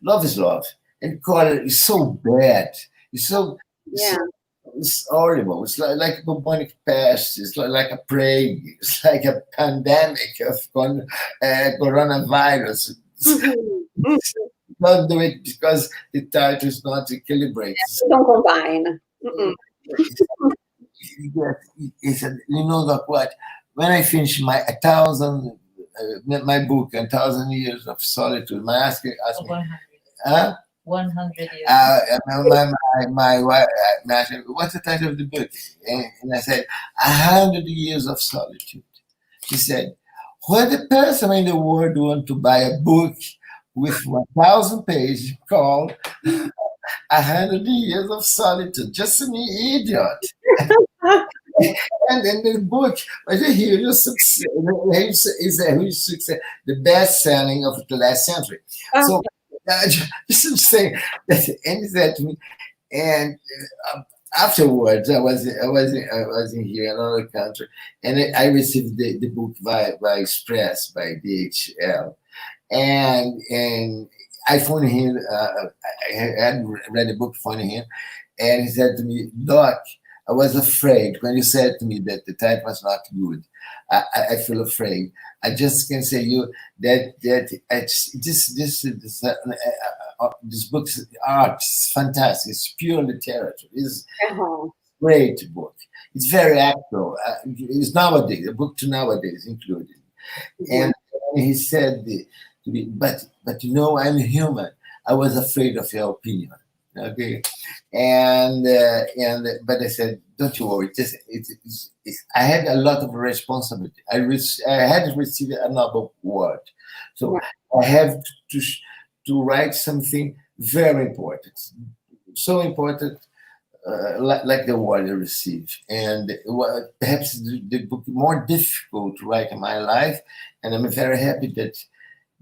Love is love, and color is so bad. It's so it's horrible. It's like a bubonic pest. It's like a plague. It's like a pandemic of coronavirus. Don't do it because the title is not calibrated. Don't combine. Yes, like what? When I finish my book, 1,000 Years of Solitude, ask me, 100. 100 years. My wife asked me, what's the title of the book? And I said, 100 Years of Solitude. She said, what the person in the world want to buy a book with 1,000 pages called 100 Years of Solitude? Just an idiot. And then the book was a huge success. It's a huge success, the best selling of the last century. So just to say that, and he said to me, and afterwards I was in here in another country, and I received the book by Express, by DHL, and I phoned him. I had read the book, phoned him, and he said to me, Doc, I was afraid when you said to me that the title was not good. I feel afraid. I just can say you that this book's art is fantastic. It's pure literature. It's great book. It's very actual. It's nowadays, a book to nowadays included. And he said to me, but I'm human. I was afraid of your opinion. Okay, but I said, don't you worry. I had a lot of responsibility. I had received another word, so I have to write something very important, so important, like the word I received, and perhaps the book more difficult to write in my life, and I'm very happy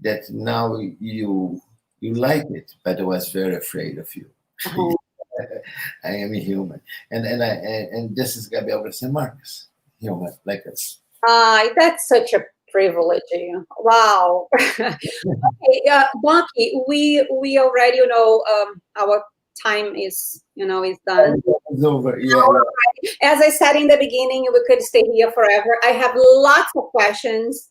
that now you like it, but I was very afraid of you. Uh-huh. I am a human, and this is Gabriel Garcia Marquez, human like us. That's such a privilege. Wow. Okay, Donkey, we already, our time is done. It's over. Yeah, As I said in the beginning, we could stay here forever. I have lots of questions,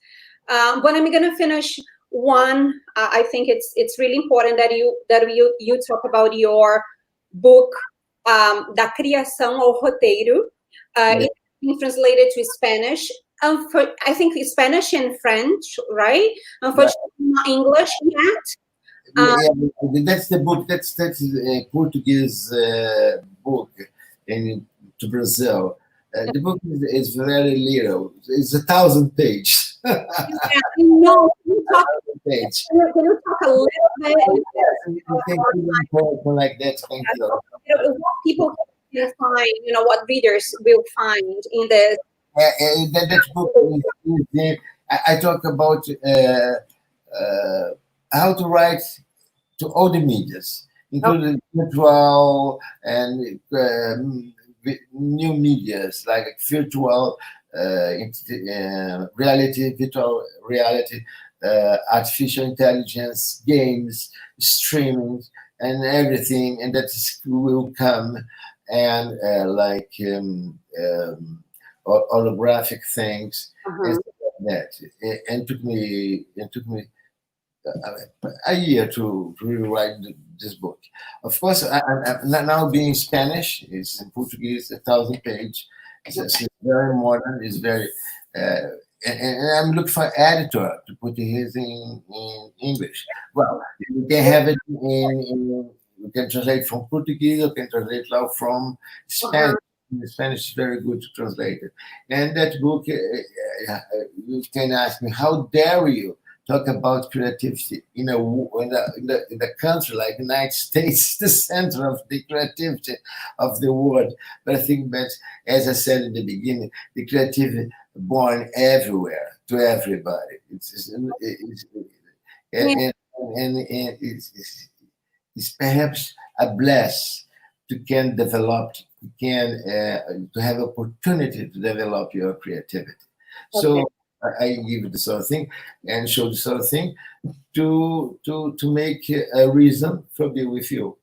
but I'm going to finish one. I think it's really important that you talk about your book, Da Criação ao Roteiro. yeah. It's been translated to Spanish. I think Spanish and French, right? Unfortunately, not English yet. Yeah, that's the book. That's a Portuguese book to Brazil. The book is very little. It's 1,000 pages. Yeah, no, can you talk, Page. can you talk a little bit Thank you for like that. Thank you. what people can find, what readers will find in this? That book I talk about how to write to all the medias, including virtual and new medias like virtual reality, virtual reality, artificial intelligence, games, streaming, and everything, and that will come, and holographic things, and stuff like that. And took me a year to rewrite this book. Of course, I'm now being Spanish. It's in Portuguese, 1,000 page. It's very modern. It's very, and I'm looking for editor to put his in English. Well, you can have it you can translate from Portuguese. You can translate now from Spanish. Spanish is very good to translate it. And that book, you can ask me, how dare you talk about creativity in the country like the United States, the center of the creativity of the world. But I think that, as I said in the beginning, the creativity born everywhere to everybody. It's perhaps a bless to can develop, to have opportunity to develop your creativity. So I give the sort of thing and show the sort of thing to make a reason for be with you.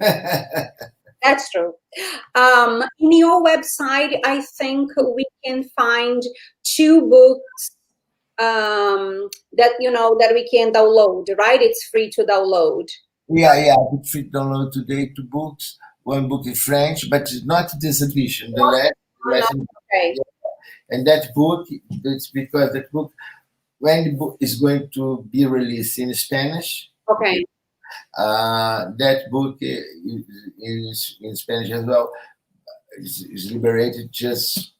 That's true. In your website, I think we can find 2 books that we can download, right? It's free to download. Yeah, I could free download today 2 books. One book in French, but it's not this edition. The last Okay. and that book, it's because that book, when the book is going to be released in Spanish, Okay. that book is in Spanish as well. Is liberated just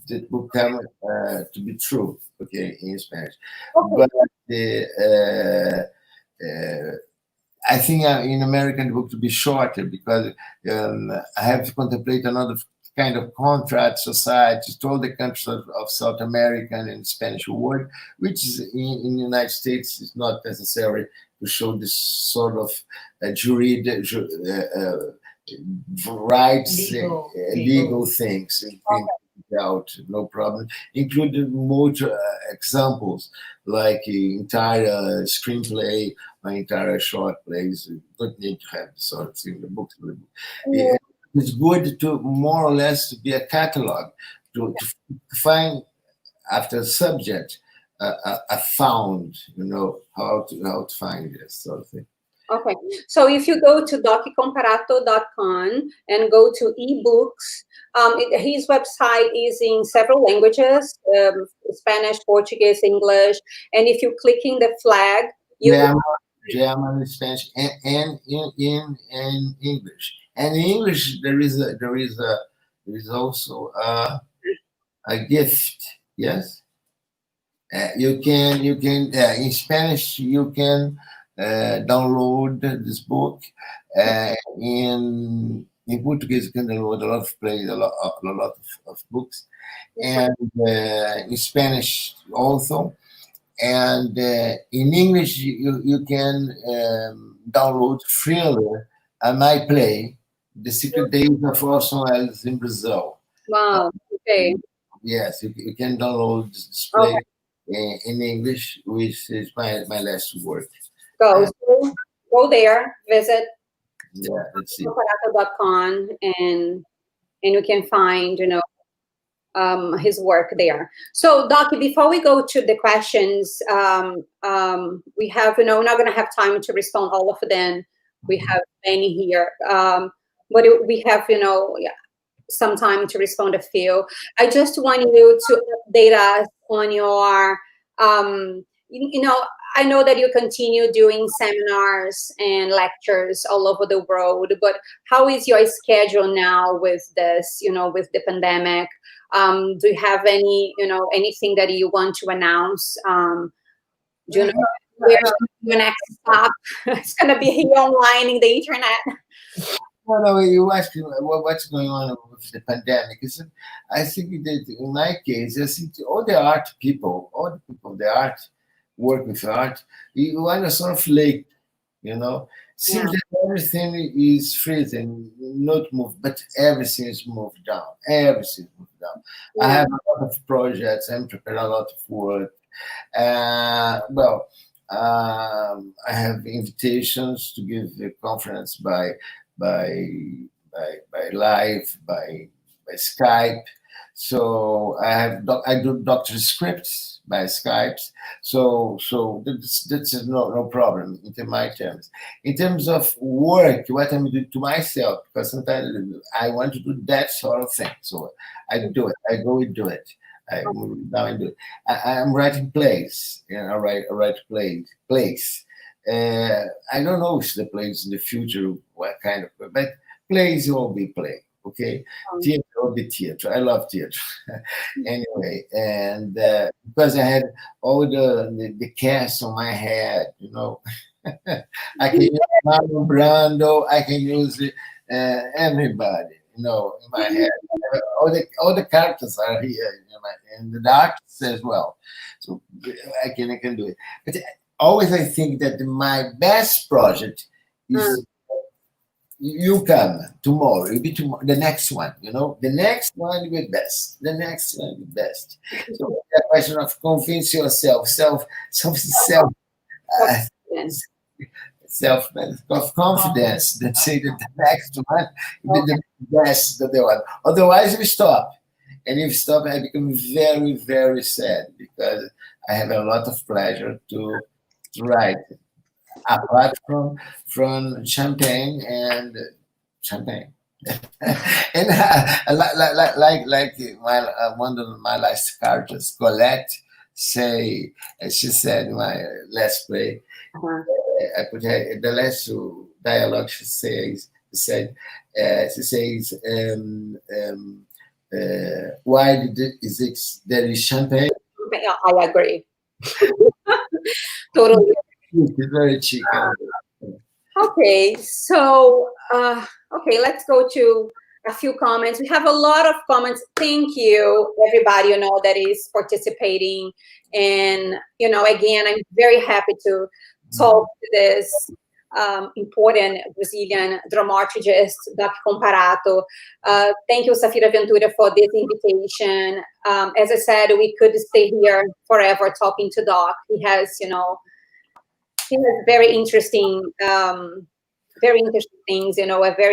that book come to be true, okay, in Spanish. Okay. But I think in American book to be shorter because I have to contemplate another kind of contract society to all the countries of South American and Spanish world, which is in the United States is not necessary to show this sort of rights, legal things. Out, no problem. Including more examples like entire screenplay or entire short plays. You don't need to have this sort of thing in the books. Yeah. It's good to more or less to be a catalog to find after a subject a found, how to find this sort of thing. Okay, so if you go to doccomparato.com and go to ebooks, his website is in several languages, Spanish, Portuguese, English, and if you click in the flag, you German, Spanish, and in English. And in English, there is also a gift. Yes, you can in Spanish you can download this book. In Portuguese, you can download a lot of plays, a lot of books, and in Spanish also. And in English, you can download freely my play, The Secret Days of Orson Welles in Brazil. Wow. Okay. Yes, you can download this Okay. play in English, which is my last work. Go there, visit Yeah, let's see. comparato.com, and you can find, his work there. So, Doc, before we go to the questions, we have, we're not going to have time to respond all of them. We have many here, but we have, some time to respond a few. I just want you to update us on your, I know that you continue doing seminars and lectures all over the world, but how is your schedule now with this, with the pandemic? Do you have anything that you want to announce? Do you know where's your next stop? It's going to be here online in the internet. No, you asked me what's going on with the pandemic. I think that in my case, I think all the work with art, you are sort of late, Seems that everything is freezing, not moved, but everything is moved down. Everything is moved down. I have a lot of projects. I'm preparing a lot of work. I have invitations to give a conference by live, by Skype. So I do doctor scripts by Skype. So that's no problem in my terms. In terms of work, what I'm doing to myself, because sometimes I want to do that sort of thing. So I do it. I go and do it. I move down and do it. I'm writing plays. I write plays. I don't know if the plays in the future, what kind of, but plays will be play. Okay, theater will be theater. I love theater. Anyway, and because I had all the cast on my head, I can use Marlon Brando. I can use everybody, in my head. All the characters are here, and the artists as well. So I can do it. But always I think that my best project is. You come tomorrow. It'll be tomorrow. The next one, the next one will be best. The next one will be best. So the question of convince yourself, self confidence that say that the next one will be the best that the one. Otherwise, we stop, and if we stop, I become very, very sad because I have a lot of pleasure to write. Apart from champagne and and like one of my last characters, Colette, she said in my last play, I put her the last dialogue. She says, why there is champagne? I agree. Totally. It's very cheap. Okay, so let's go to a few comments. We have a lot of comments. Thank you, everybody, that is participating. And, again, I'm very happy to talk to this important Brazilian dramatist, Doc Comparato. Thank you, Saphira Ventura, for this invitation. As I said, we could stay here forever talking to Doc. He has very interesting things, very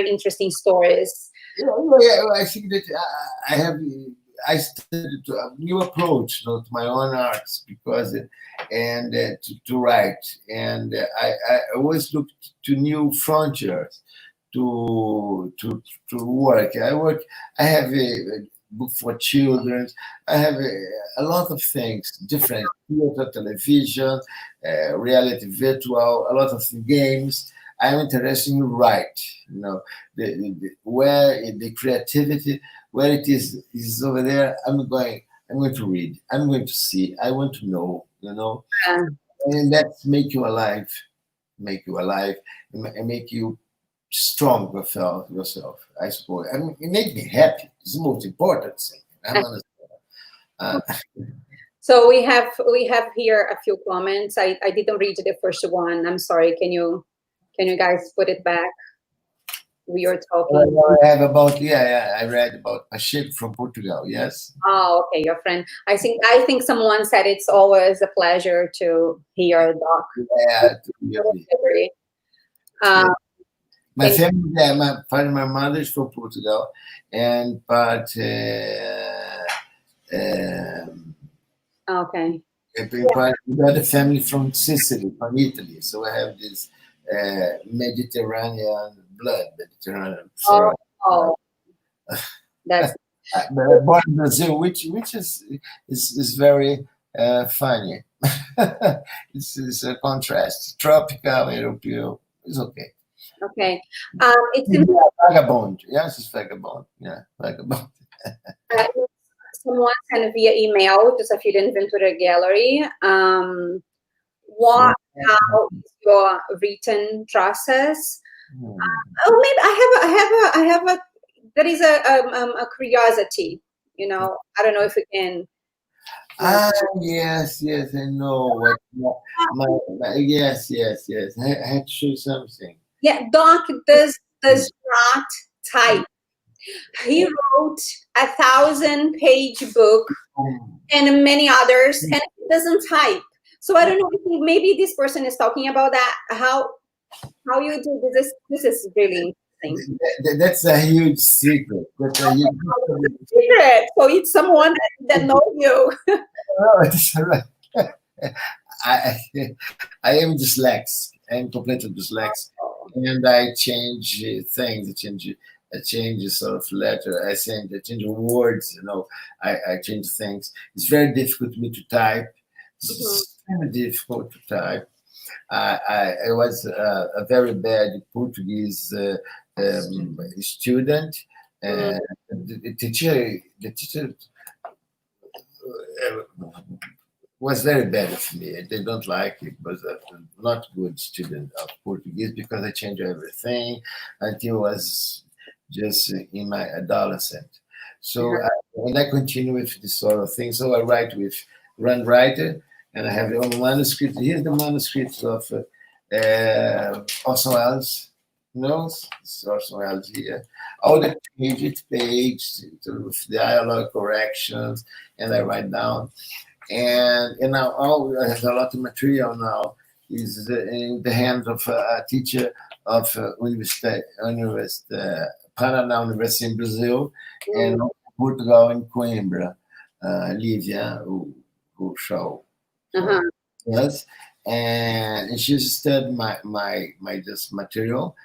interesting stories. I think that I studied a new approach to my own arts because to write, and I always look to new frontiers to work. I have book for children. I have a lot of things, different theater, television, reality, virtual, a lot of games. I'm interested in write. Where the creativity, where it is over there. I'm going to read. I'm going to see. I want to know. Yeah. And that's make you alive. Make you alive, and make you strong yourself, I suppose. I mean, it makes me happy. It's the most important thing. I'm honest. So we have here a few comments. I didn't read the first one. I'm sorry. Can you guys put it back? We are talking. I have about I read about a ship from Portugal. Yes. Oh, okay, your friend. I think someone said it's always a pleasure to hear Doc. Yeah. My Thank family, my mother is from Portugal, and but okay. the other family from Sicily, from Italy. So I have this Mediterranean blood, Mediterranean. Oh, that's Born in Brazil, which is very funny. It's a contrast. Tropical, European. It's okay. okay. Vagabond. Yes, it's vagabond. Yeah, vagabond. Someone sent via email to Saphira in Ventura Gallery. How is your written process? Maybe I have a. There is a curiosity. I don't know if we can. Yes, I know. Yes. I had to show something. Yeah, Doc does not type. He wrote 1,000-page book and many others, and he doesn't type. So I don't know if maybe this person is talking about that. How you do this? This is really interesting. That's a huge secret. Secret. So it's someone that knows you. Oh, it's all right. I am dyslexic. I am completely dyslexic, and I change things. I change sort of letter. I change words. I change things. It's very difficult for me to type. It's very difficult to type. I was a very bad Portuguese student. The teacher was very bad of me. They don't like it. Was a not good student of Portuguese because I changed everything until I was just in my adolescent. So when I continue with this sort of thing, so I write with Run Writer, and I have the manuscript. Here's the manuscript of Orson Welles. It's Orson Welles here. All the page with dialogue corrections, and I write down. And now I have a lot of material now. Is in the hands of a teacher of University Paraná University in Brazil and Portugal in Coimbra, Lívia, who show. Yes, and she studied my this material,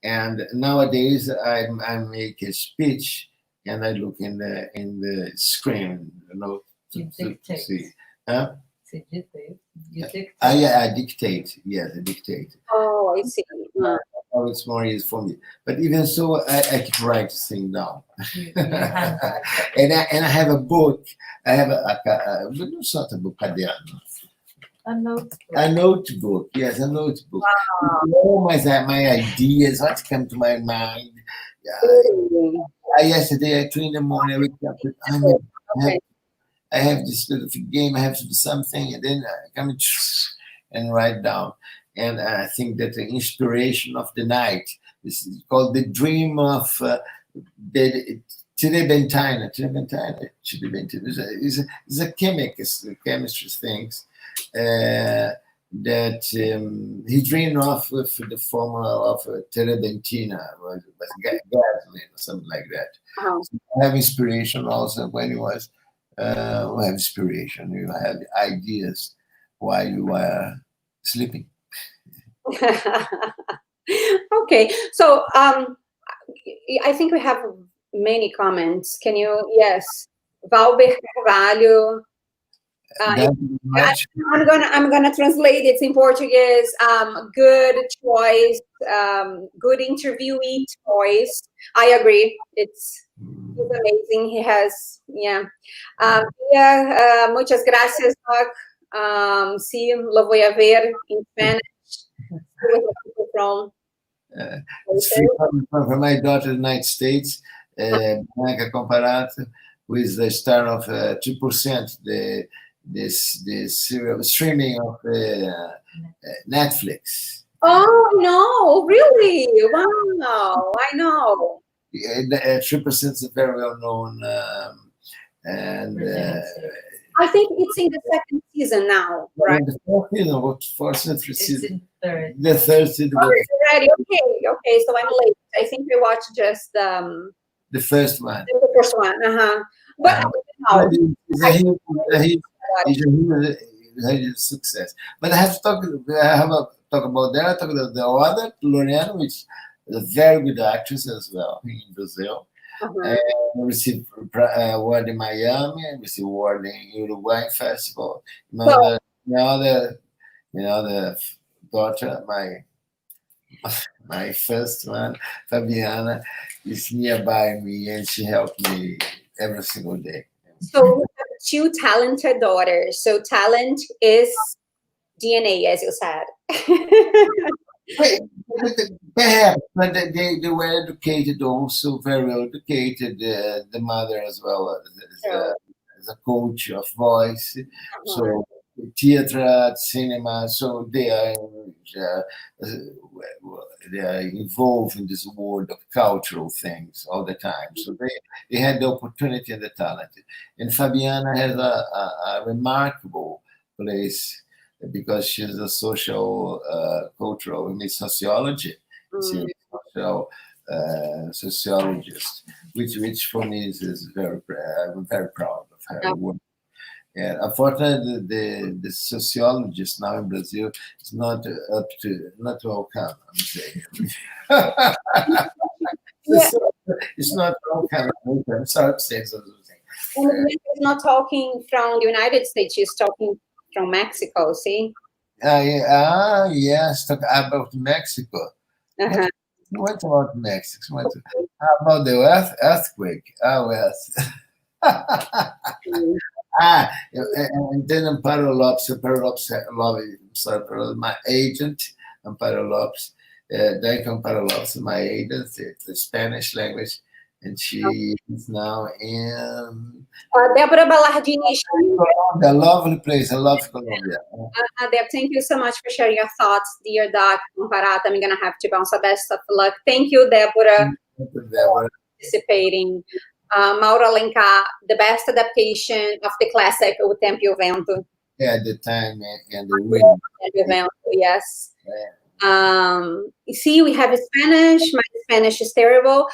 and nowadays I make a speech and I look in the screen, to see. Huh? You dictate. I dictate. Yes, I dictate. Oh, I see. Oh, it's more easy for me. But even so, I keep writing things down. And I have a book. I have a sort of book, caderno. A notebook. Yes, a notebook. All my ideas, what come to my mind. Yesterday at 2 in the morning, I wake up. I have this little game. I have to do something, and then I come and write down. And I think that the inspiration of the night is called the dream of Terebentina. Is a chemistry things that he dreamed of with the formula of Terebentina, was gasoline or something like that. So I have inspiration also when he was. We have inspiration. You have ideas while you are sleeping. Okay, so I think we have many comments. Can you? Yes, Valber Carvalho. Thank you very much. I'm gonna translate it in Portuguese. Good choice. Good interviewee choice. I agree. It's he's amazing. He has muchas gracias, Doc. Sí, lo voy a ver in Spanish. From It's free from my daughter in the United States, Doc Comparato, who is the star of 2%, the serial streaming of Netflix. Oh no! Really? Wow! I know. 3% is a very well known, and It's I think it's in the second season now, right? the fourth season, fortunately, in third. the third season, Oh, it's already okay. So I'm late. I think we watched just the first one. the first one. But no, It's a huge success. But I have to talk. I have a talk about that. I talk about the other Lorena, which is a very good actress as well in Brazil. Received award in Miami, received award in Uruguay Festival. The daughter, my first one, Fabiana, is nearby me, and she helped me every single day. So we have two talented daughters. So talent is DNA, as you said. Perhaps, but they were educated also, very well educated. The mother as well as a coach of voice, so theater, cinema. So they are involved in this world of cultural things all the time. So they had the opportunity and the talent. And Fabiana has a remarkable place because she's a social, cultural, sociology. She's a social sociologist, which for me is very, I'm very proud of her work. And unfortunately, the sociologist now in Brazil is not welcome. I'm saying. It's not welcome. I'm sorry to say something. And he's not talking from the United States. He's talking from Mexico. See? Yes. Talk about Mexico. What about Mexico? How about the earthquake? Oh, yes. And then Amparo Lopes, my agent, Amparo Lopes, Amparo Lopes, my agent, the Spanish language, and she is now in Deborah Ballardini. Colombia, lovely place. I love Colombia. Deb, thank you so much for sharing your thoughts, dear Doc Comparato. I'm going to have to bounce the best of luck. Thank you, Deborah, for participating. Mauro Alencar, the best adaptation of the classic O Tempo e o Vento. Yeah, the time and the wind. Yes. You see, we have Spanish. My Spanish is terrible.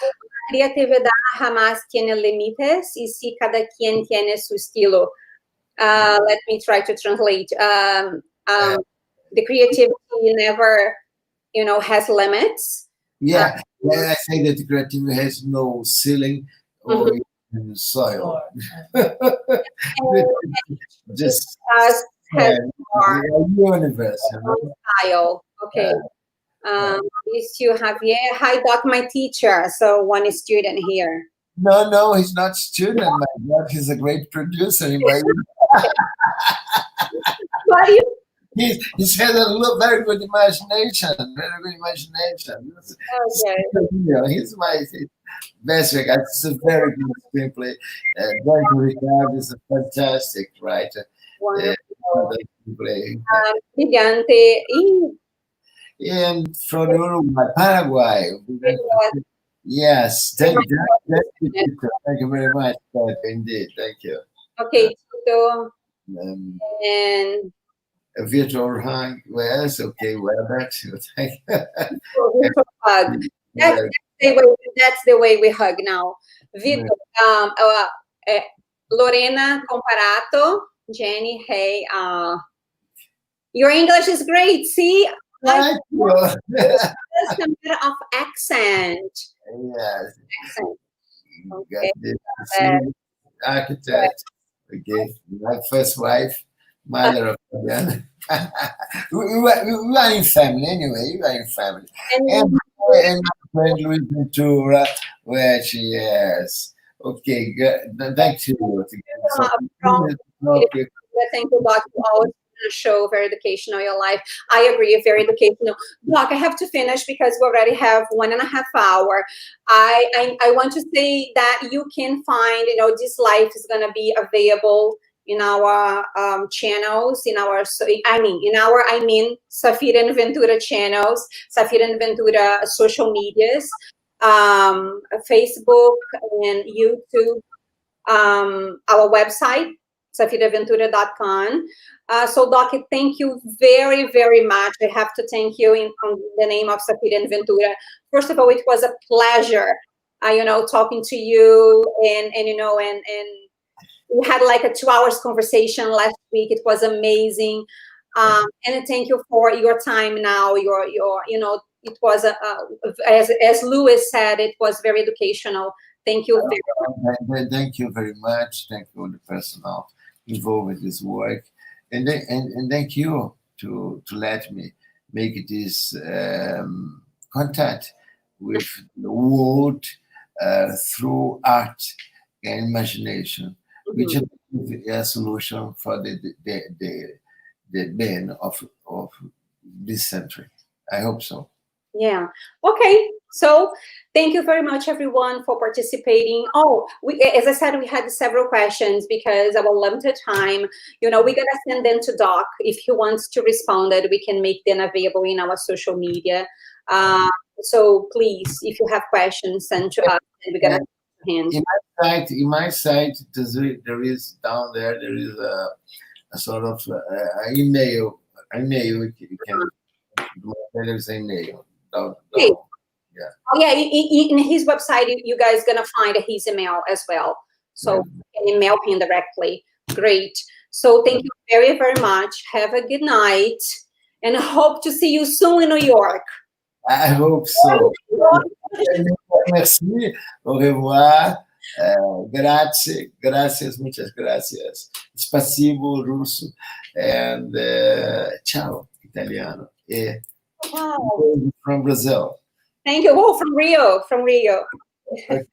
Creatividad jamás tiene límites y si cada quien tiene su estilo. Let me try to translate. The creativity never, has limits. Yeah, I say that the creativity has no ceiling or even soil. Just has universe. Style. Okay. Is you Javier. Hi, Doc, my teacher. So one student here. No, he's not student. My God, he's a great producer. He's had a very good imagination. Okay. He's my best guy. It's a very good screenplay. Don Ricardo is a fantastic writer. Wonderful. Gigante. And from Uruguay, Paraguay. Yes, thank you very much, indeed. Thank you. Okay, Tito. And virtual hug. Yes, okay, well, that's thank you. Hug. That's the way we hug now. Vito, Lorena Comparato, Jenny, hey, your English is great. See, thank you. Just a matter of accent. Yes. Accent. Okay. the civil architect. Okay, my first wife, mother of Fabian. We are in family anyway. We are in family. And my friend Louis Ventura, where she is. Okay, good. Thank you. So, okay. Thank you, Doc. You always show very educational in your life. I agree, very educational. Doc, I have to finish because we already have 1.5 hours. I want to say that you can find, this life is going to be available in our channels, in our Saphira and Ventura channels, Saphira and Ventura social medias, Facebook and YouTube, our website, saphiraventura.com. So, Doc, thank you very, very much. I have to thank you on the name of Saphira and Ventura. First of all, it was a pleasure, talking to you, and we had like a 2 hours conversation last week. It was amazing. And thank you for your time now. It was as Louis said, it was very educational. Thank you very much. Thank you very much. Thank you all the personnel involved with this work, and thank you to let me make this contact with the world through art and imagination, which is a solution for the men of this century. I hope so. Yeah. Okay. So thank you very much, everyone, for participating. Oh, as I said, we had several questions because of a limited time. We're going to send them to Doc. If he wants to respond, that we can make them available in our social media. So please, if you have questions, send to us, and we're going to hand. In my site, there is down there a sort of email. You can. There's an email. Okay. Yeah. Oh yeah, in his website, you guys gonna find his email as well. So you can email him directly. Great. So thank you very, very much. Have a good night, and hope to see you soon in New York. I hope so. Merci. Au revoir. Grazie. Gracias. Muchas gracias. Spasibo, russo. And ciao, italiano. Wow. From Brazil. Thank you. Oh, from Rio. From Rio. Okay.